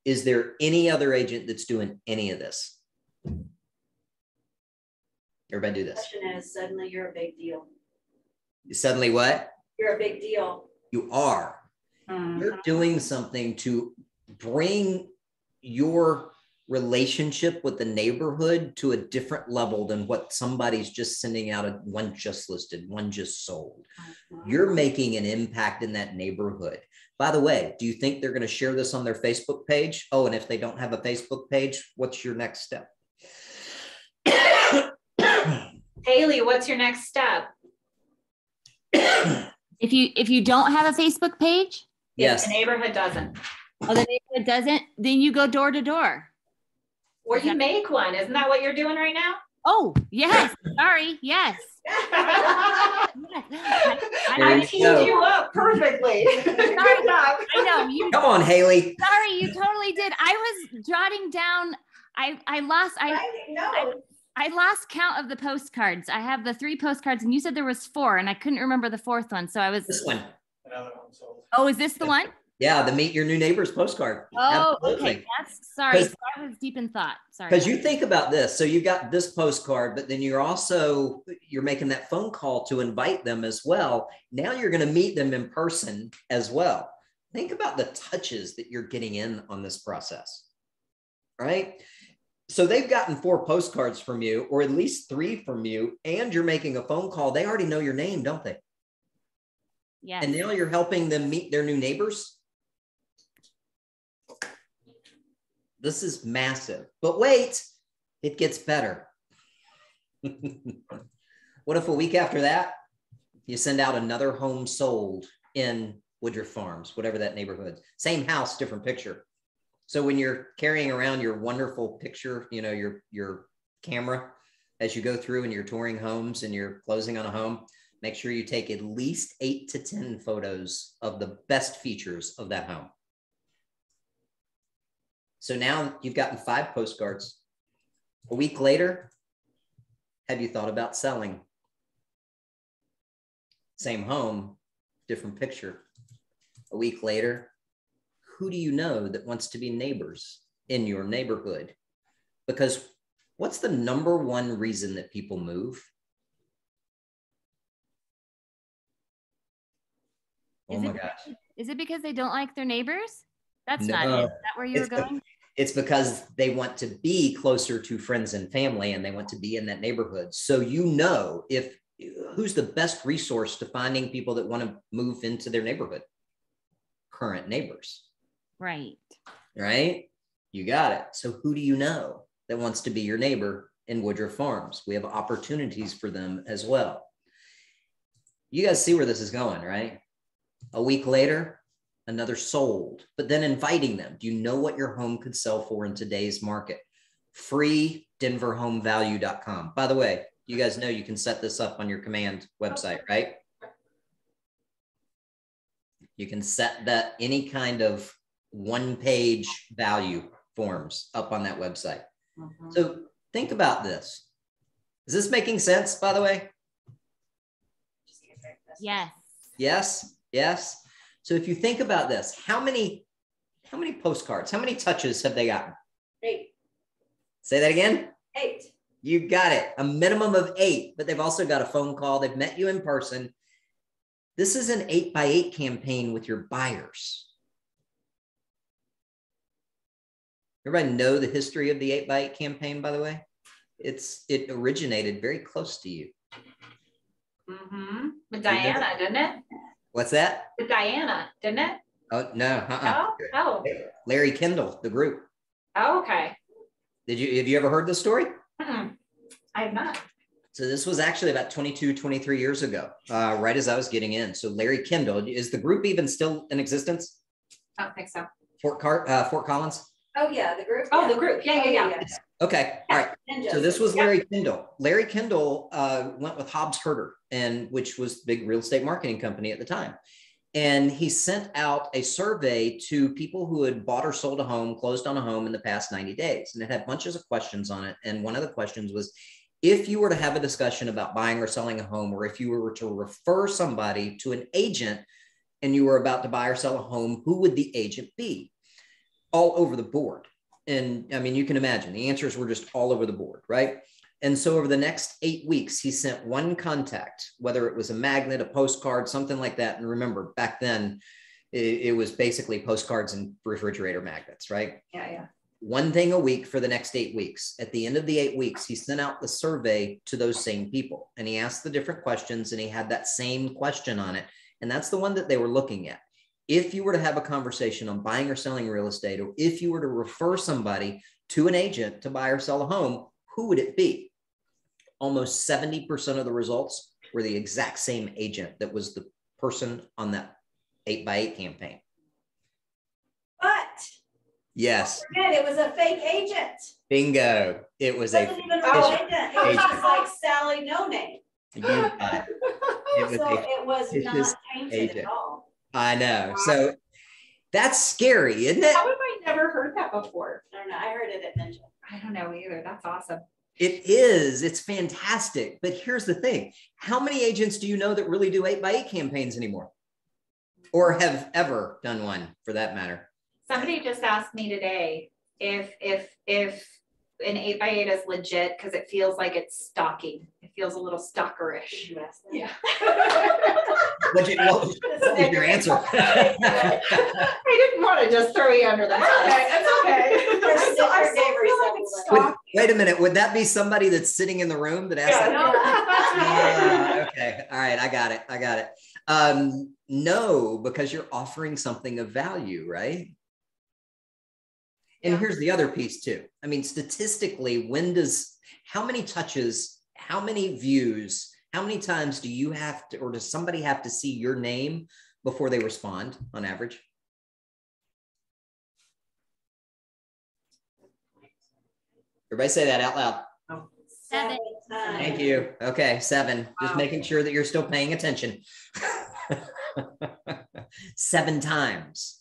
Is there any other agent that's doing any of this? Everybody do The this. question is, suddenly you're a big deal. Suddenly what? You're a big deal. You are. You're doing something to bring your relationship with the neighborhood to a different level than what somebody's just sending out. One just listed, one just sold. You're making an impact in that neighborhood. By the way, do you think they're going to share this on their Facebook page? Oh, and if they don't have a Facebook page, what's your next step? Haley, what's your next step? If you don't have a Facebook page, Yes. If the neighborhood doesn't. or the neighborhood doesn't, then you go door to door. Or you make one. Isn't that what you're doing right now? Oh, yes. Sorry. Yes. I There you teed go. you up perfectly. Good job. I know. You Come on, Haley. sorry, you totally did. I was jotting down. I lost count of the postcards. I have the 3 postcards and you said there was 4 and I couldn't remember the 4th one. So I was, This one. Another home sold. oh, is this the one? Yeah, the Meet Your New Neighbors postcard. Oh, Absolutely. okay. That's sorry. 'Cause- So I was deep in thought. Sorry. Because you think about this. So you got this postcard, but then you're making that phone call to invite them as well. Now you're going to meet them in person as well. Think about the touches that you're getting in on this process, right? So they've gotten 4 postcards from you, or at least 3 from you, and you're making a phone call. They already know your name, don't they? Yes. And now you're helping them meet their new neighbors. This is massive. But wait, it gets better. What if a week after that, you send out another home sold in Woodruff Farms, whatever that neighborhood, same house, different picture. So when you're carrying around your wonderful picture, you know, your camera, as you go through and you're touring homes and you're closing on a home, make sure you take at least 8 to 10 photos of the best features of that home. So now you've gotten 5 postcards. A week later, have you thought about selling? Same home, different picture. A week later, who do you know that wants to be neighbors in your neighborhood? Because what's the number one reason that people move? Oh my gosh. Is it because they don't like their neighbors? That's not No. it. Is that where you were going? It's because they want to be closer to friends and family and they want to be in that neighborhood. So you know who's the best resource to finding people that want to move into their neighborhood? Current neighbors. Right. Right? You got it. So who do you know that wants to be your neighbor in Woodruff Farms? We have opportunities for them as well. You guys see where this is going, right? A week later, another sold, but then inviting them. Do you know what your home could sell for in today's market? Free denverhomevalue.com. By the way, you guys know you can set this up on your command website, right? You can set that any kind of one-page value forms up on that website. So think about this. Is this making sense, by the way? Yes. Yes, yes. So if you think about this, how many postcards, how many touches have they gotten? 8. Say that again. 8. You got it. A minimum of 8, but they've also got a phone call. They've met you in person. This is an 8x8 campaign with your buyers. Everybody know the history of the 8x8 campaign, by the way? It originated very close to you. With Diana, didn't it? What's that? With Diana, didn't it? Oh, no. Oh, Larry Kendall, the group. oh, okay. Have you ever heard this story? I have not. So this was actually about 22, 23 years ago, right as I was getting in. So Larry Kendall, is the group even still in existence? I don't think so. Fort Collins? Oh, yeah, the group. Oh, the group. Yeah. Okay, all right. And So this was Larry Kendall. Larry Kendall went with Hobbs Herder, which was the big real estate marketing company at the time. And he sent out a survey to people who had bought or sold a home, closed on a home in the past 90 days. And it had bunches of questions on it. And one of the questions was, if you were to have a discussion about buying or selling a home, or if you were to refer somebody to an agent and you were about to buy or sell a home, who would the agent be? All over the board. And I mean, you can imagine the answers were just all over the board, right? And so over the next 8 weeks, he sent one contact, whether it was a magnet, a postcard, something like that. And remember, back then, it was basically postcards and refrigerator magnets, right? Yeah. One thing a week for the next 8 weeks. At the end of the 8 weeks, he sent out the survey to those same people. And he asked the different questions, and he had that same question on it. And that's the one that they were looking at. If you were to have a conversation on buying or selling real estate, or if you were to refer somebody to an agent to buy or sell a home, who would it be? Almost 70% of the results were the exact same agent that was the person on that 8x8 campaign. But Yes. forget, it was a fake agent. Bingo. It was a Wasn't even a real agent. It was just like Sally No Name. you got it. It was So a it was fictitious not tainted agent. at all. I know. So that's scary, isn't it? How have I never heard that before? I don't know. I heard it at Ninja. I don't know either. That's awesome. It is. It's fantastic. But here's the thing. How many agents do you know that really do 8x8 campaigns anymore? Or have ever done one, for that matter? Somebody just asked me today if an 8x8 is legit, because it feels like it's stalking. It feels a little stalkerish. Yeah. What was your answer? I didn't want to just throw you under the bus. It's okay. I still feel like it's stalking. Wait a minute. Would that be somebody that's sitting in the room that asked that? No, Okay. All right. I got it. No, because you're offering something of value, right? And here's the other piece too. I mean, statistically, how many touches, how many views, how many times do you have to, or does somebody have to see your name before they respond on average? Everybody say that out loud. 7. Thank you. Okay, 7. Just making sure that you're still paying attention. 7 times.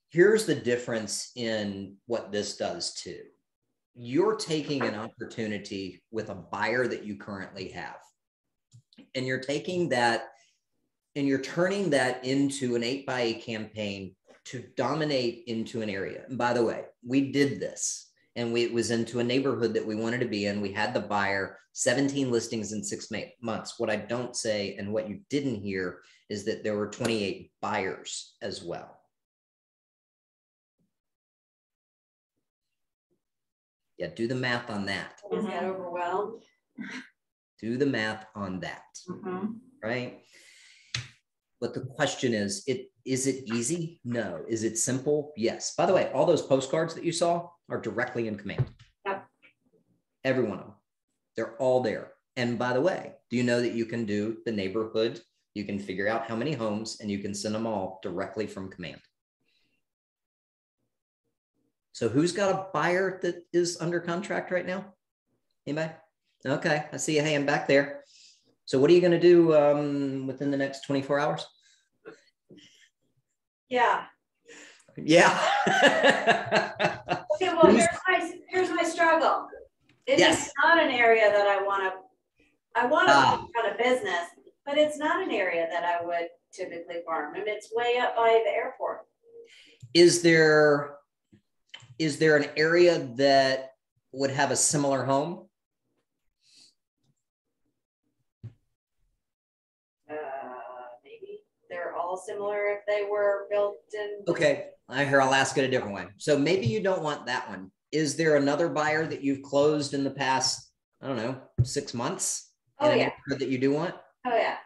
Here's the difference in what this does too. You're taking an opportunity with a buyer that you currently have, and you're taking that and you're turning that into an 8x8 campaign to dominate into an area. And by the way, we did this, and it was into a neighborhood that we wanted to be in. We had the buyer, 17 listings in 6 months. What I don't say, and what you didn't hear, is that there were 28 buyers as well. Yeah, do the math on that. Is that overwhelmed? Do the math on that, right? But the question is it easy? No. Is it simple? Yes. By the way, all those postcards that you saw are directly in command. Yep. Every one of them. They're all there. And by the way, do you know that you can do the neighborhood? You can figure out how many homes and you can send them all directly from command. So who's got a buyer that is under contract right now? Anybody? Okay, I see a hand back there. So what are you going to do within the next 24 hours? Yeah. Yeah. Okay, well, here's my struggle. It is not an area that I want to run a business, but it's not an area that I would typically farm, and it's way up by the airport. Is there an area that would have a similar home? Maybe they're all similar if they were built in. Okay, I'll ask it a different way. So maybe you don't want that one. Is there another buyer that you've closed in the past, I don't know, 6 months? Oh, yeah. That you do want? Oh, yeah.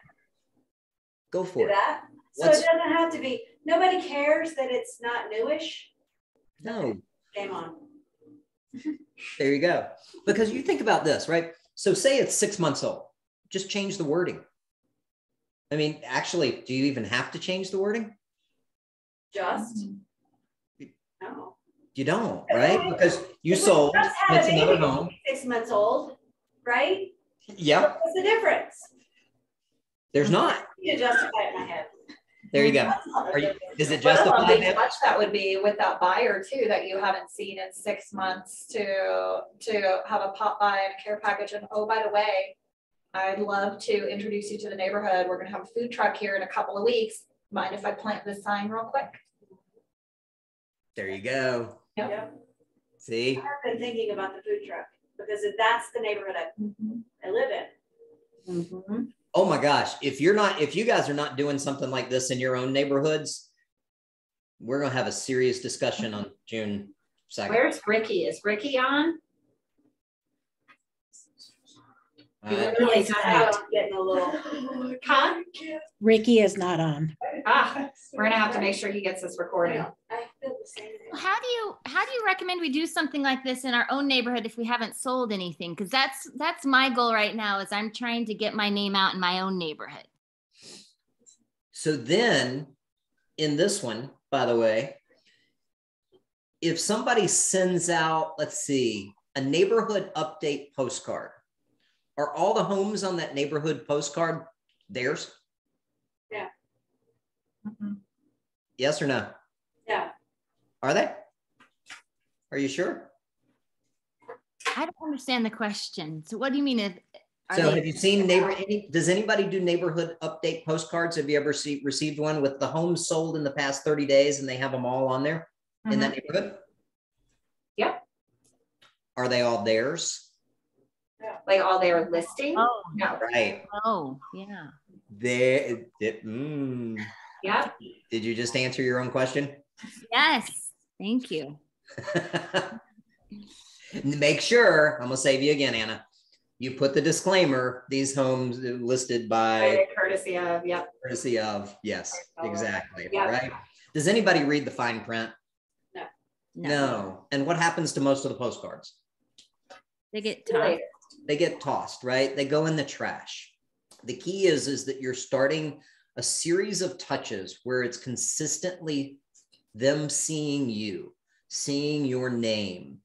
Go for it. That. So it doesn't have to be, nobody cares that it's not newish. No. Game on. There you go. Because you think about this, right? So say it's 6 months old. Just change the wording. I mean, actually, do you even have to change the wording? Just? No. You don't, right? Because you sold, it's another home. 6 months old, right? Yep. What's the difference? There's not. You justify it in my head. There you go. Is it What a justified? big much that would be with that buyer too, that you haven't seen in 6 months to have a pop by and a care package. And oh, by the way, I'd love to introduce you to the neighborhood. We're gonna have a food truck here in a couple of weeks. Mind if I plant this sign real quick? There you go. Yep. See? I've been thinking about the food truck because that's the neighborhood I live in. Mm-hmm. Oh my gosh. If you guys are not doing something like this in your own neighborhoods, we're going to have a serious discussion on June 2nd. Where's Ricky? Is Ricky on? Really getting a little. Ricky is not on. We're gonna have to make sure he gets this recording. I feel the same. How do you recommend we do something like this in our own neighborhood if we haven't sold anything? Because that's my goal right now, is I'm trying to get my name out in my own neighborhood. So then in this one, by the way, if somebody sends out, let's see, a neighborhood update postcard, are all the homes on that neighborhood postcard theirs? Yeah. Mm-hmm. Yes or no? Yeah. Are they? Are you sure? I don't understand the question. So what do you mean? Have you seen does anybody do neighborhood update postcards? Have you ever received one with the homes sold in the past 30 days and they have them all on there in that neighborhood? Yep. Are they all theirs? Like all their listing? Oh, no. Right. Oh, yeah. Yeah. Did you just answer your own question? Yes. Thank you. Make sure, I'm gonna save you again, Anna. You put the disclaimer, these homes listed by courtesy of, yep. Courtesy of, yes, exactly. Yep. Right. Does anybody read the fine print? No. No. And what happens to most of the postcards? They get tough. They get tossed, right? They go in the trash. The key is that you're starting a series of touches where it's consistently them seeing you, seeing your name.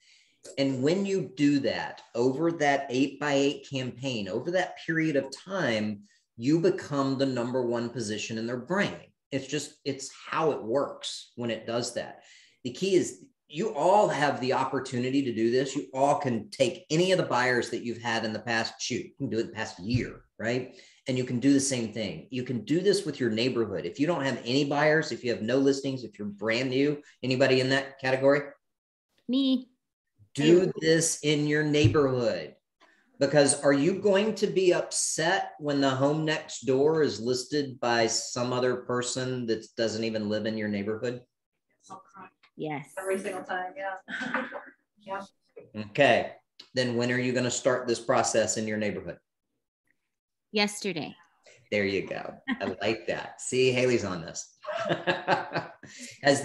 And when you do that over that 8x8 campaign, over that period of time, you become the #1 position in their brain. It's how it works when it does that. The key is you all have the opportunity to do this. You all can take any of the buyers that you've had in the past, you can do it the past year, right? And you can do the same thing. You can do this with your neighborhood. If you don't have any buyers, if you have no listings, if you're brand new, anybody in that category? Me. Do this in your neighborhood. Because are you going to be upset when the home next door is listed by some other person that doesn't even live in your neighborhood? Yes. Every single time, yeah. Yeah. Okay. Then when are you going to start this process in your neighborhood? Yesterday. There you go. I like that. See, Haley's on this. As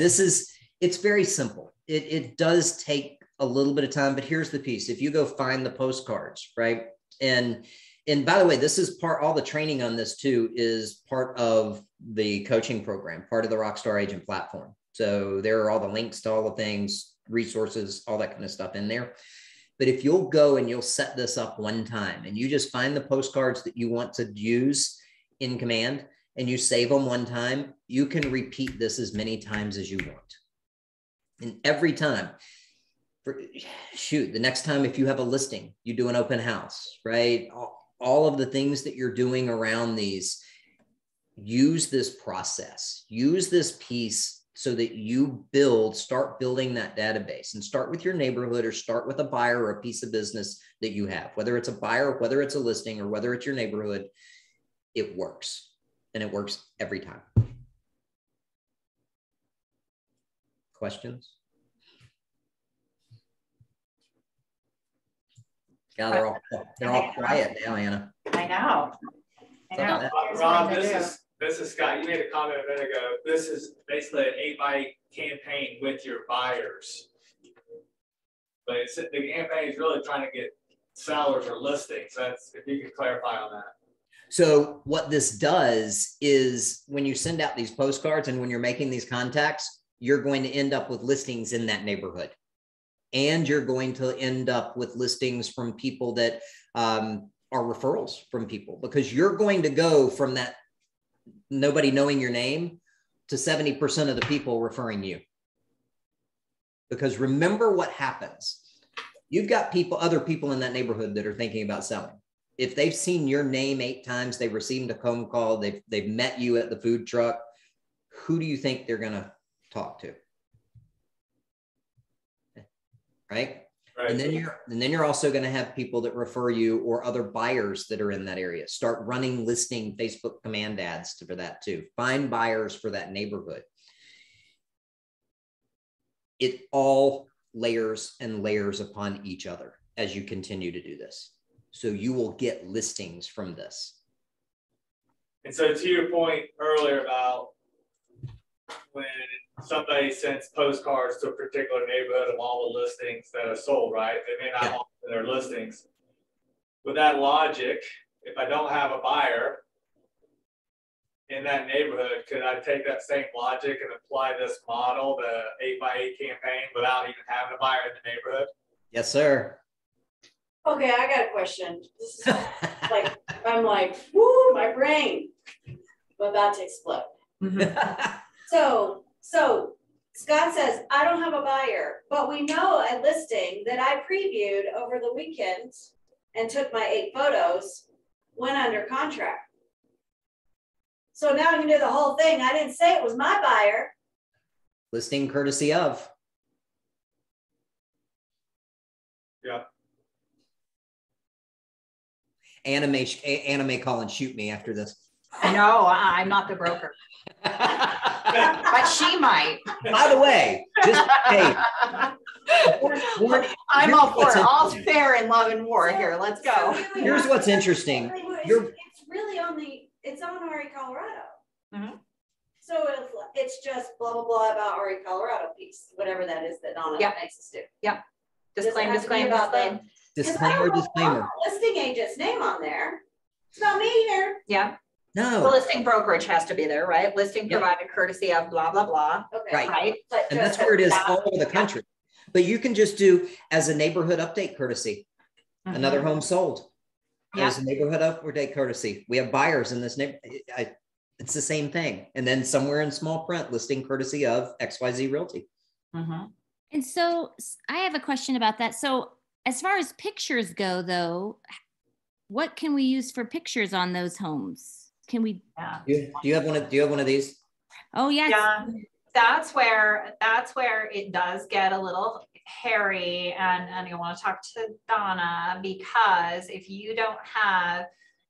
it's very simple. It does take a little bit of time, but here's the piece. If you go find the postcards, right? And And by the way, this is all the training on this too is part of the coaching program, part of the Rockstar Agent platform. So there are all the links to all the things, resources, all that kind of stuff in there. But if you'll go and you'll set this up one time and you just find the postcards that you want to use in Command and you save them one time, you can repeat this as many times as you want. And every time, the next time, if you have a listing, you do an open house, right? All of the things that you're doing around these, use this process, use this piece so that you start building that database and start with your neighborhood or start with a buyer or a piece of business that you have, whether it's a buyer, whether it's a listing, or whether it's your neighborhood, it works. And it works every time. Questions? Yeah, they're all quiet now, Anna. I know. Rob, this is Scott. You made a comment a minute ago. This is basically an 8x8 campaign with your buyers. But the campaign is really trying to get sellers or listings. That's, if you could clarify on that. So what this does is when you send out these postcards and when you're making these contacts, you're going to end up with listings in that neighborhood. And you're going to end up with listings from people that are referrals from people, because you're going to go from that nobody knowing your name to 70% of the people referring you. Because remember what happens. You've got other people in that neighborhood that are thinking about selling. If they've seen your name 8 times, they've received a phone call, they've met you at the food truck, who do you think they're going to talk to? Right? And then you're also going to have people that refer you or other buyers that are in that area. Start running listing Facebook command ads for that too. Find buyers for that neighborhood. It all layers and layers upon each other as you continue to do this. So you will get listings from this. And so to your point earlier about when somebody sends postcards to a particular neighborhood of all the listings that are sold, right? They may not want their listings. With that logic, if I don't have a buyer in that neighborhood, could I take that same logic and apply this model, the 8x8 campaign, without even having a buyer in the neighborhood? Yes, sir. Okay, I got a question. This is like, I'm like, woo, my brain. I'm about to explode. So Scott says, I don't have a buyer, but we know a listing that I previewed over the weekend and took my 8 photos, went under contract. So now I can do the whole thing. I didn't say it was my buyer. Listing courtesy of. Yeah. Anna may call and shoot me after this. No, I'm not the broker. But she might. By the way, just hey, I'm all for it. All's fair in love and war here. Let's go. Here's what's interesting. It's really it's on RE Colorado. Mm-hmm. So it's just blah blah blah about RE Colorado piece, whatever that is that Donna makes us do. Yep. Disclaimer. Disclaimer. Listing agent's name on there. It's not me here. Yeah. No. The listing brokerage has to be there, right? Listing provided courtesy of blah, blah, blah. Okay. Right. And that's where it is all over the country. But you can just do as a neighborhood update courtesy. Mm-hmm. Another home sold. As a neighborhood update courtesy. We have buyers in this neighborhood. It's the same thing. And then somewhere in small print, listing courtesy of XYZ Realty. Mm-hmm. And so I have a question about that. So as far as pictures go, though, what can we use for pictures on those homes? Can we? Do you have one of these? Oh yes. Yeah. That's where it does get a little hairy, and you want to talk to Donna, because if you don't have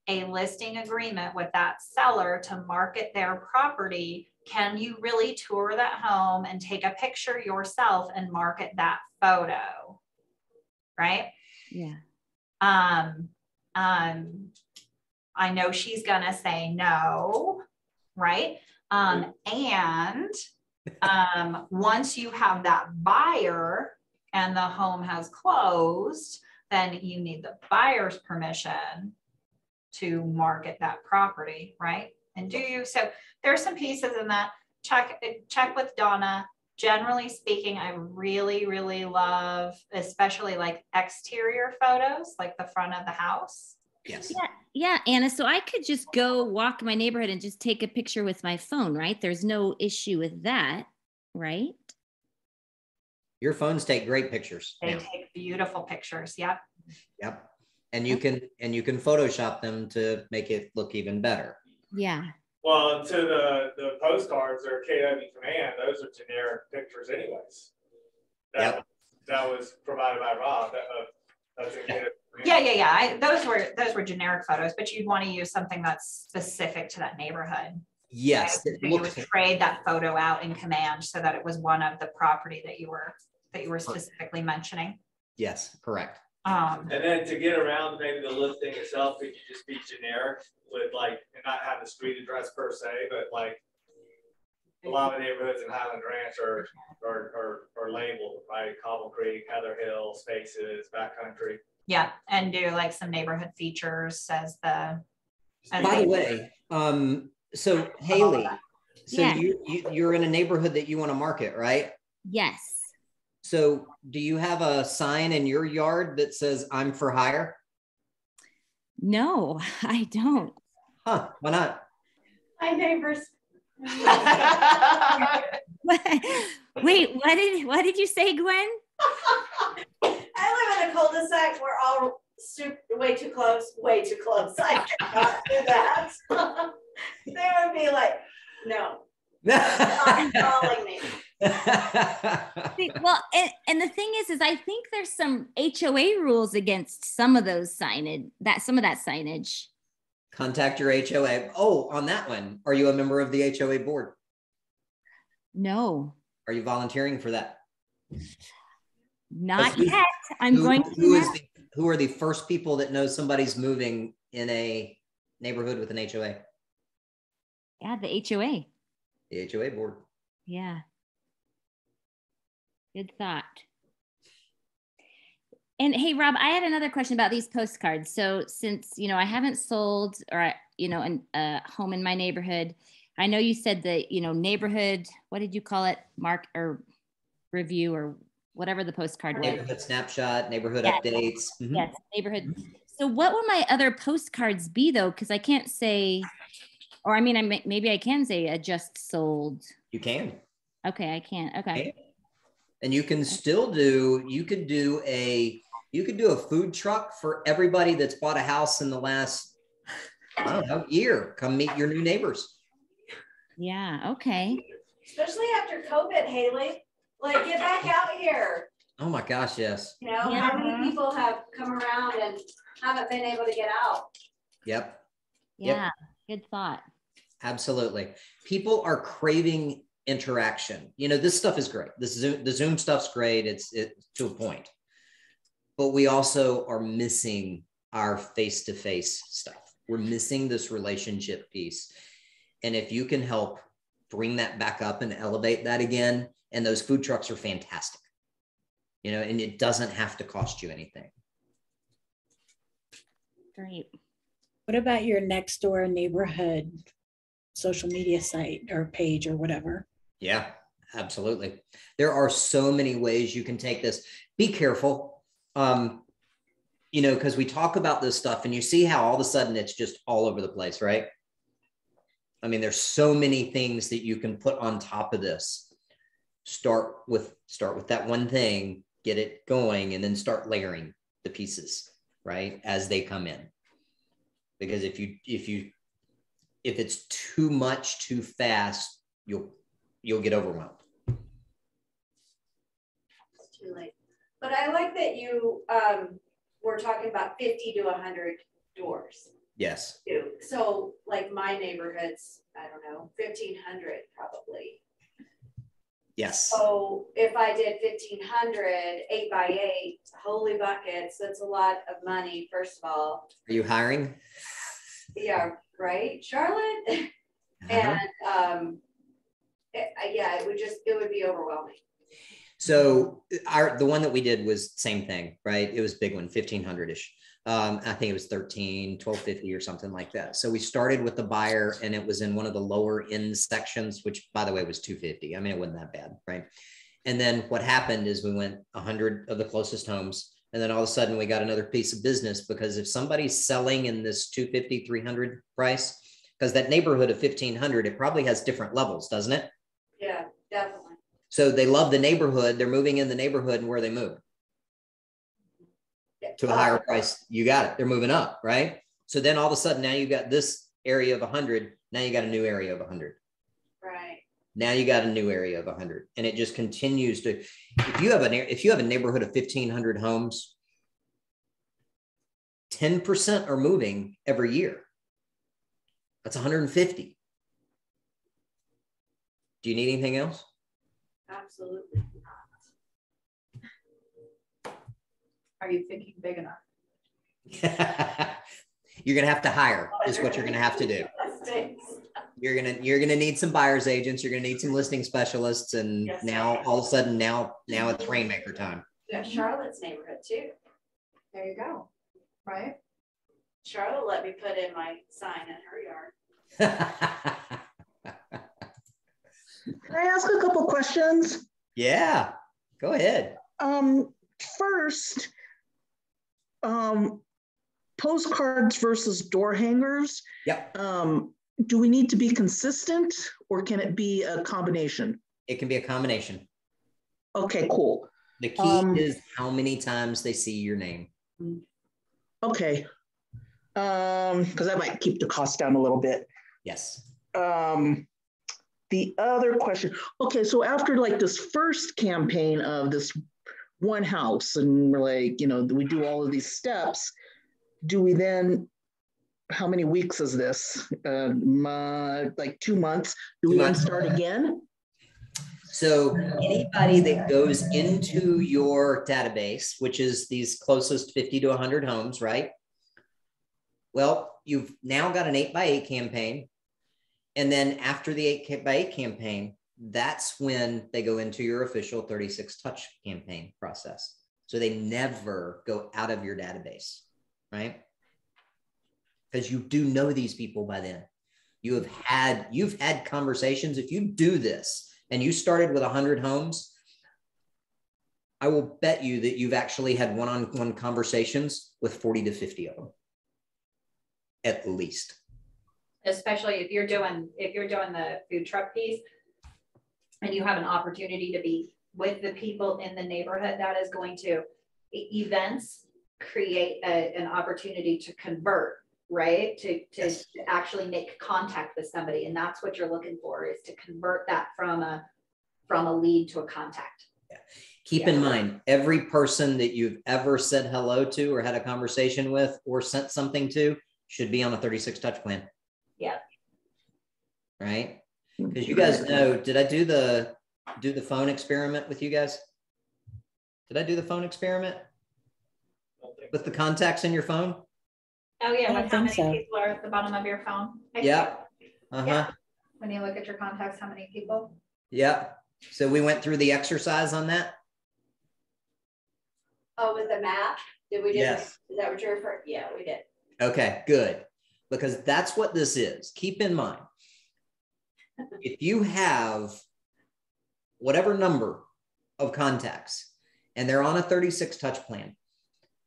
a listing agreement with that seller to market their property, can you really tour that home and take a picture yourself and market that photo? Right? Yeah. I know she's gonna say no, right? And once you have that buyer and the home has closed, then you need the buyer's permission to market that property, right? And do you, so there's some pieces in that. Check with Donna. Generally speaking, I really, really love, especially like exterior photos, like the front of the house. Yes. Yeah, Anna. So I could just go walk my neighborhood and just take a picture with my phone, right? There's no issue with that, right? Your phones take great pictures. They now. take beautiful pictures. Yep. Yep. And you can Photoshop them to make it look even better. Yeah. Well, and to the postcards or KW Command, those are generic pictures anyways. That was provided by Rob. That's a good. Yeah. Those were generic photos, but you'd want to use something that's specific to that neighborhood. Yes. Right? So you would trade that photo out in Command so that it was one of the property that you were specifically mentioning. Yes, correct. And then to get around maybe the listing itself, could you just be generic with like, and not have the street address per se, but like a lot of neighborhoods in Highland Ranch are labeled, right? Cobble Creek, Heather Hill, Spaces, Backcountry. Yeah, and do like some neighborhood features as the. By the way, so Haley, so Yeah. you're in a neighborhood that you want to market, right? Yes. So do you have a sign in your yard that says I'm for hire? No, I don't. Huh, why not? Hi, neighbors. Wait, what did you say, Gwen? I live in a cul-de-sac. We're all way too close. I cannot do that. They would be like, no, stop calling me. Well, and the thing is I think there's some HOA rules against some of those some of that signage. Contact your HOA. Oh, on that one, are you a member of the HOA board? No, Are you volunteering for that? not yet. I'm going to. Who are the first people that know somebody's moving in a neighborhood with an HOA? Yeah, the HOA. The HOA board. Yeah. Good thought. And hey, Rob, I had another question about these postcards. So since, I haven't sold or, a home in my neighborhood, I know you said the, neighborhood, what did you call it? Mark or review or whatever the postcard was. Neighborhood snapshot, neighborhood Yes. updates. Mhm. Yes, neighborhood. So what would my other postcards be though? Because I can't say, or maybe I can say a just sold. You can. Okay, I can't. Okay. And you can still do, you could do a food truck for everybody that's bought a house in the last, I don't know, year. Come meet your new neighbors. Yeah, okay. Especially after COVID, Haley. Like, get back out here. Oh my gosh, yes. How many people have come around and haven't been able to get out? Yep. Yeah, good thought. Absolutely. People are craving interaction. This stuff is great. The Zoom stuff's great. It's to a point. But we also are missing our face-to-face stuff. We're missing this relationship piece. And if you can help bring that back up and elevate that again, and those food trucks are fantastic, and it doesn't have to cost you anything. Great. What about your next door neighborhood social media site or page or whatever? Yeah, absolutely. There are so many ways you can take this. Be careful, because we talk about this stuff and you see how all of a sudden it's just all over the place, right? I mean, there's so many things that you can put on top of this. Start with that one thing, get it going, and then start layering the pieces, right, as they come in. Because if it's too much too fast, you'll get overwhelmed. It's too late. But I like that you were talking about 50 to 100 doors. Yes. So like my neighborhood's, I don't know, 1,500 probably. Yes. So if I did 1,500, 8 by 8, holy buckets, that's a lot of money, first of all. Are you hiring? Yeah, right, Charlotte? Uh-huh. And it would be overwhelming. So the one that we did was same thing, right? It was a big one, 1,500-ish. I think it was 1250 or something like that. So we started with the buyer and it was in one of the lower end sections, which by the way was 250. I mean, it wasn't that bad, right? And then what happened is we went 100 of the closest homes. And then all of a sudden we got another piece of business, because if somebody's selling in this 250, 300 price, because that neighborhood of 1500, it probably has different levels, doesn't it? Yeah, definitely. So they love the neighborhood. They're moving in the neighborhood and where they move to a higher price. You got it. They're moving up, right? So then all of a sudden now you got this area of 100. Now you got a new area of 100. Right. Now you got a new area of 100, and it just continues to. If you have a neighborhood of 1,500 homes, 10% are moving every year. That's 150. Do you need anything else? Absolutely not. Are you thinking big enough? You're gonna have to hire, is what you're gonna have to do. You're gonna need some buyer's agents. You're gonna need some listing specialists, and Yes, now sir. all of a sudden now it's rainmaker time. Yeah, Charlotte's neighborhood too. There you go. Right? Charlotte let me put in my sign in her yard. Can I ask a couple questions? Yeah, go ahead. First, postcards versus door hangers. Yep, Do we need to be consistent, or can it be a combination? it can be a combination. Okay, cool. The key is how many times they see your name. Okay. Because that might keep the cost down a little bit. Yes. The other question, okay, so after like this first campaign of this one house, and we're like, we do all of these steps, do we then, how many weeks is this? Like 2 months, do we then start again? So anybody that goes into your database, which is these closest 50 to 100 homes, right? Well, you've now got an 8x8 campaign. And then after the 8x8 campaign, that's when they go into your official 36 touch campaign process. So they never go out of your database, right? Because you do know these people by then. You've had conversations. If you do this and you started with 100 homes, I will bet you that you've actually had one-on-one conversations with 40 to 50 of them, at least. Especially if you're doing the food truck piece and you have an opportunity to be with the people in the neighborhood, that is going to events create an opportunity to convert, right? To actually make contact with somebody. And that's what you're looking for, is to convert that from a lead to a contact. Yeah. Keep in mind, every person that you've ever said hello to or had a conversation with or sent something to should be on a 36 touch plan. Yeah. Right. Because you guys know, did I do the phone experiment with you guys? Did I do the phone experiment with the contacts in your phone? Oh yeah, I don't like how many think so. people are at the bottom of your phone? Yeah. Uh-huh. Yeah. When you look at your contacts, how many people? Yeah. So we went through the exercise on that. Oh, with the map? Did we do? Yes. Is that what you're referring? Yeah, we did. Okay, good. Because that's what this is. Keep in mind, if you have whatever number of contacts and they're on a 36 touch plan,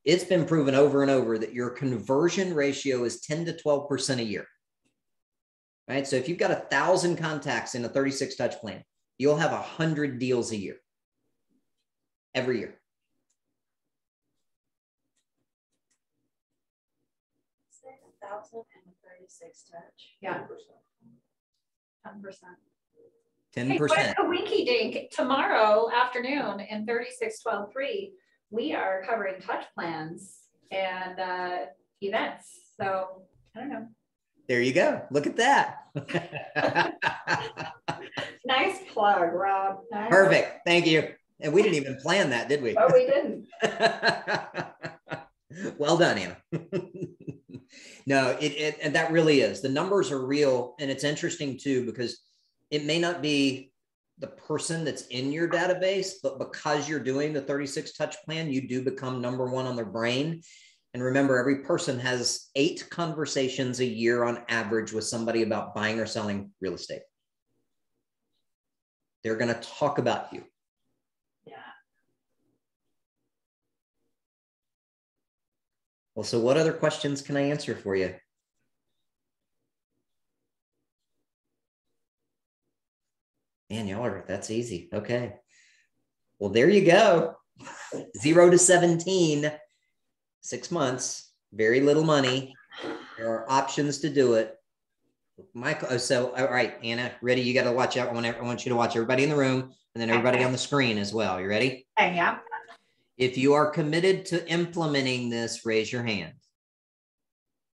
it's been proven over and over that your conversion ratio is 10 to 12% a year. Right? So if you've got 1,000 contacts in a 36 touch plan, you'll have 100 deals a year, every year. Say 1,036 touch. Yeah. 10%. 10%. Hey, what a winky dink. Tomorrow afternoon in 3612-3, we are covering touch plans and events. So I don't know. There you go. Look at that. Nice plug, Rob. Nice. Perfect. Thank you. And we didn't even plan that, did we? Oh, we didn't. Well done, Anna. No, and that really is. The numbers are real. And it's interesting too, because it may not be the person that's in your database, but because you're doing the 36 touch plan, you do become number one on their brain. And remember, every person has 8 conversations a year on average with somebody about buying or selling real estate. They're going to talk about you. Yeah. Well, so what other questions can I answer for you? Man, that's easy. Okay. Well, there you go. 0 to 17, 6 months, very little money. There are options to do it. Michael, so, all right, Anna, ready? You got to watch out. I want you to watch everybody in the room and then everybody on the screen as well. You ready? Yeah. If you are committed to implementing this, raise your hand.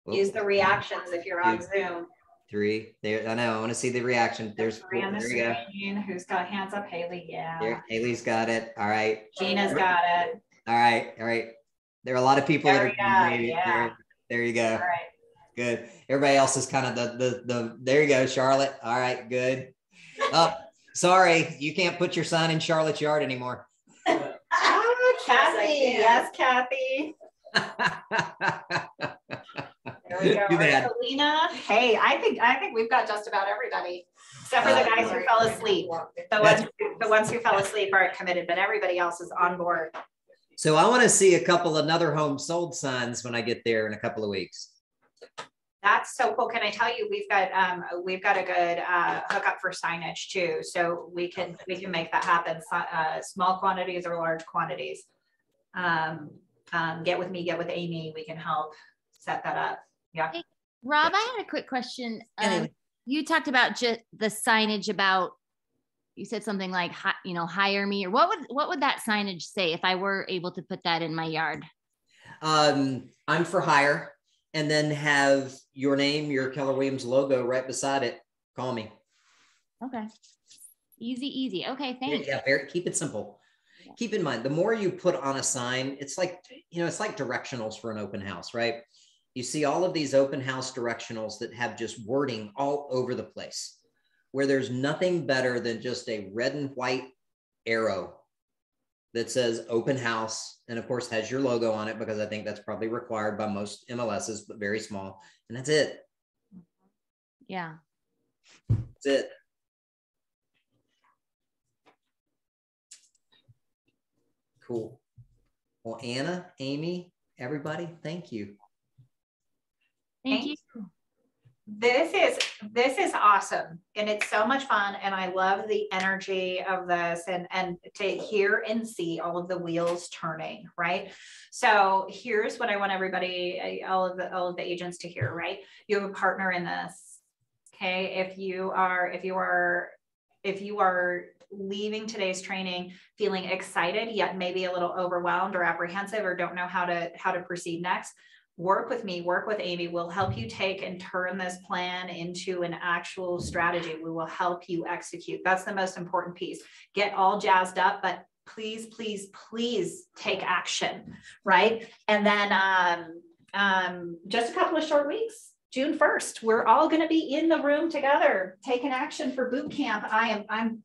Use the reactions if you're on Zoom. 3 there. I know. I want to see the reaction. There's 3 on the there you go. screen. Who's got hands up? Haley. Yeah. There, Haley's got it. All right. Gina's got it. All right. All right. There are a lot of people There that are. we go, yeah. There you go. All right. Good. Everybody else is kind of the there you go, Charlotte. All right, good. Oh, sorry, you can't put your sign in Charlotte's yard anymore. Oh, Kathy. Yes, Kathy. There we go. Too bad. Selena. Hey, I think we've got just about everybody, except for the guys who fell asleep. The ones who fell asleep aren't committed, but everybody else is on board. So I want to see a couple another home sold signs when I get there in a couple of weeks. That's so cool. Can I tell you, we've got a good hookup for signage too. So we can make that happen. Small quantities or large quantities. Get with me, get with Amy. We can help set that up. Yeah. Hey, Rob, I had a quick question. Anyway. You talked about just the signage about, you said something like, hire me, or what would that signage say if I were able to put that in my yard? I'm for hire, and then have your name, your Keller Williams logo right beside it. Call me. Okay. Easy. Okay, thanks. Yeah, keep it simple. Keep in mind, the more you put on a sign, it's like directionals for an open house, right? You see all of these open house directionals that have just wording all over the place, where there's nothing better than just a red and white arrow that says open house, and of course has your logo on it, because I think that's probably required by most MLSs, but very small. And that's it. Yeah. That's it. Cool. Well, Anna, Amy, everybody, thank you. Thank you. This is awesome, and it's so much fun, and I love the energy of this, and to hear and see all of the wheels turning, right? So here's what I want everybody, all of the agents to hear, right? You have a partner in this. Okay, if you are leaving today's training feeling excited yet maybe a little overwhelmed or apprehensive or don't know how to proceed next, work with me, work with Amy. We'll help you take and turn this plan into an actual strategy. We will help you execute. That's the most important piece. Get all jazzed up, but please take action, right? And then just a couple of short weeks, June 1st, we're all going to be in the room together, taking action for boot camp. I'm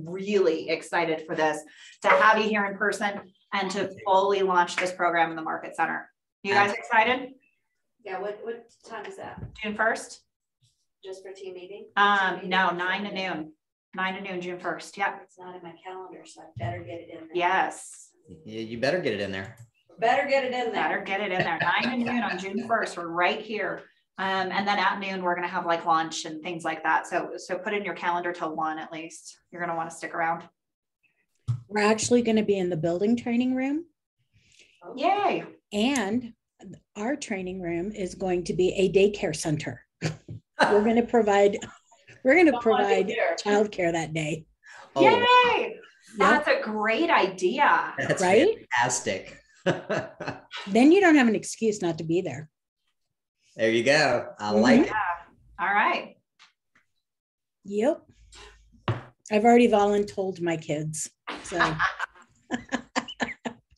really excited for this, to have you here in person and to fully launch this program in the Market Center. You guys excited? Yeah, what time is that? June 1st? Just for team meeting? No, 9 to noon. 9 to noon, June 1st. Yeah. It's not in my calendar, so I better get it in there. Yes. Yeah, you better get it in there. Better get it in there. Better get it in there. 9 to noon on June 1st. We're right here. And then at noon, we're going to have like lunch and things like that. So put in your calendar till 1 at least. You're going to want to stick around. We're actually going to be in the building training room. Yay. And our training room is going to be a daycare center. We're going to provide childcare that day. Oh, yay. That's a great idea. that's right? Fantastic. Then you don't have an excuse not to be there. There you go. I like it. All right. Yep. I've already voluntold my kids. So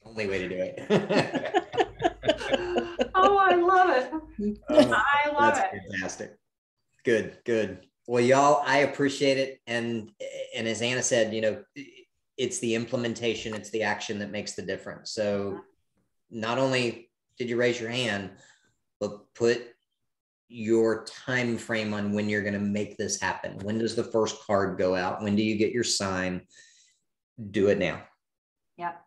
Only way to do it. Oh, I love it. I love That's it. fantastic. Good. Well, y'all, I appreciate it. And as Anna said, it's the implementation, it's the action that makes the difference. So not only did you raise your hand, but put your time frame on when you're going to make this happen. When does the first card go out? When do you get your sign? Do it now. Yep.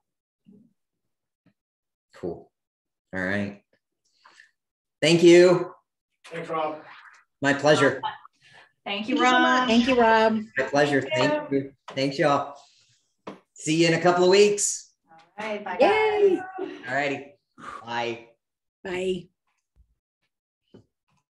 Cool. All right. Thank you. Thanks, Rob. My pleasure. Thank you, Thank you so Rob. much. Thank you, Rob. My pleasure. Thank you. Thanks, y'all. See you in a couple of weeks. All right, bye, Yay. guys. All righty. Bye. Bye.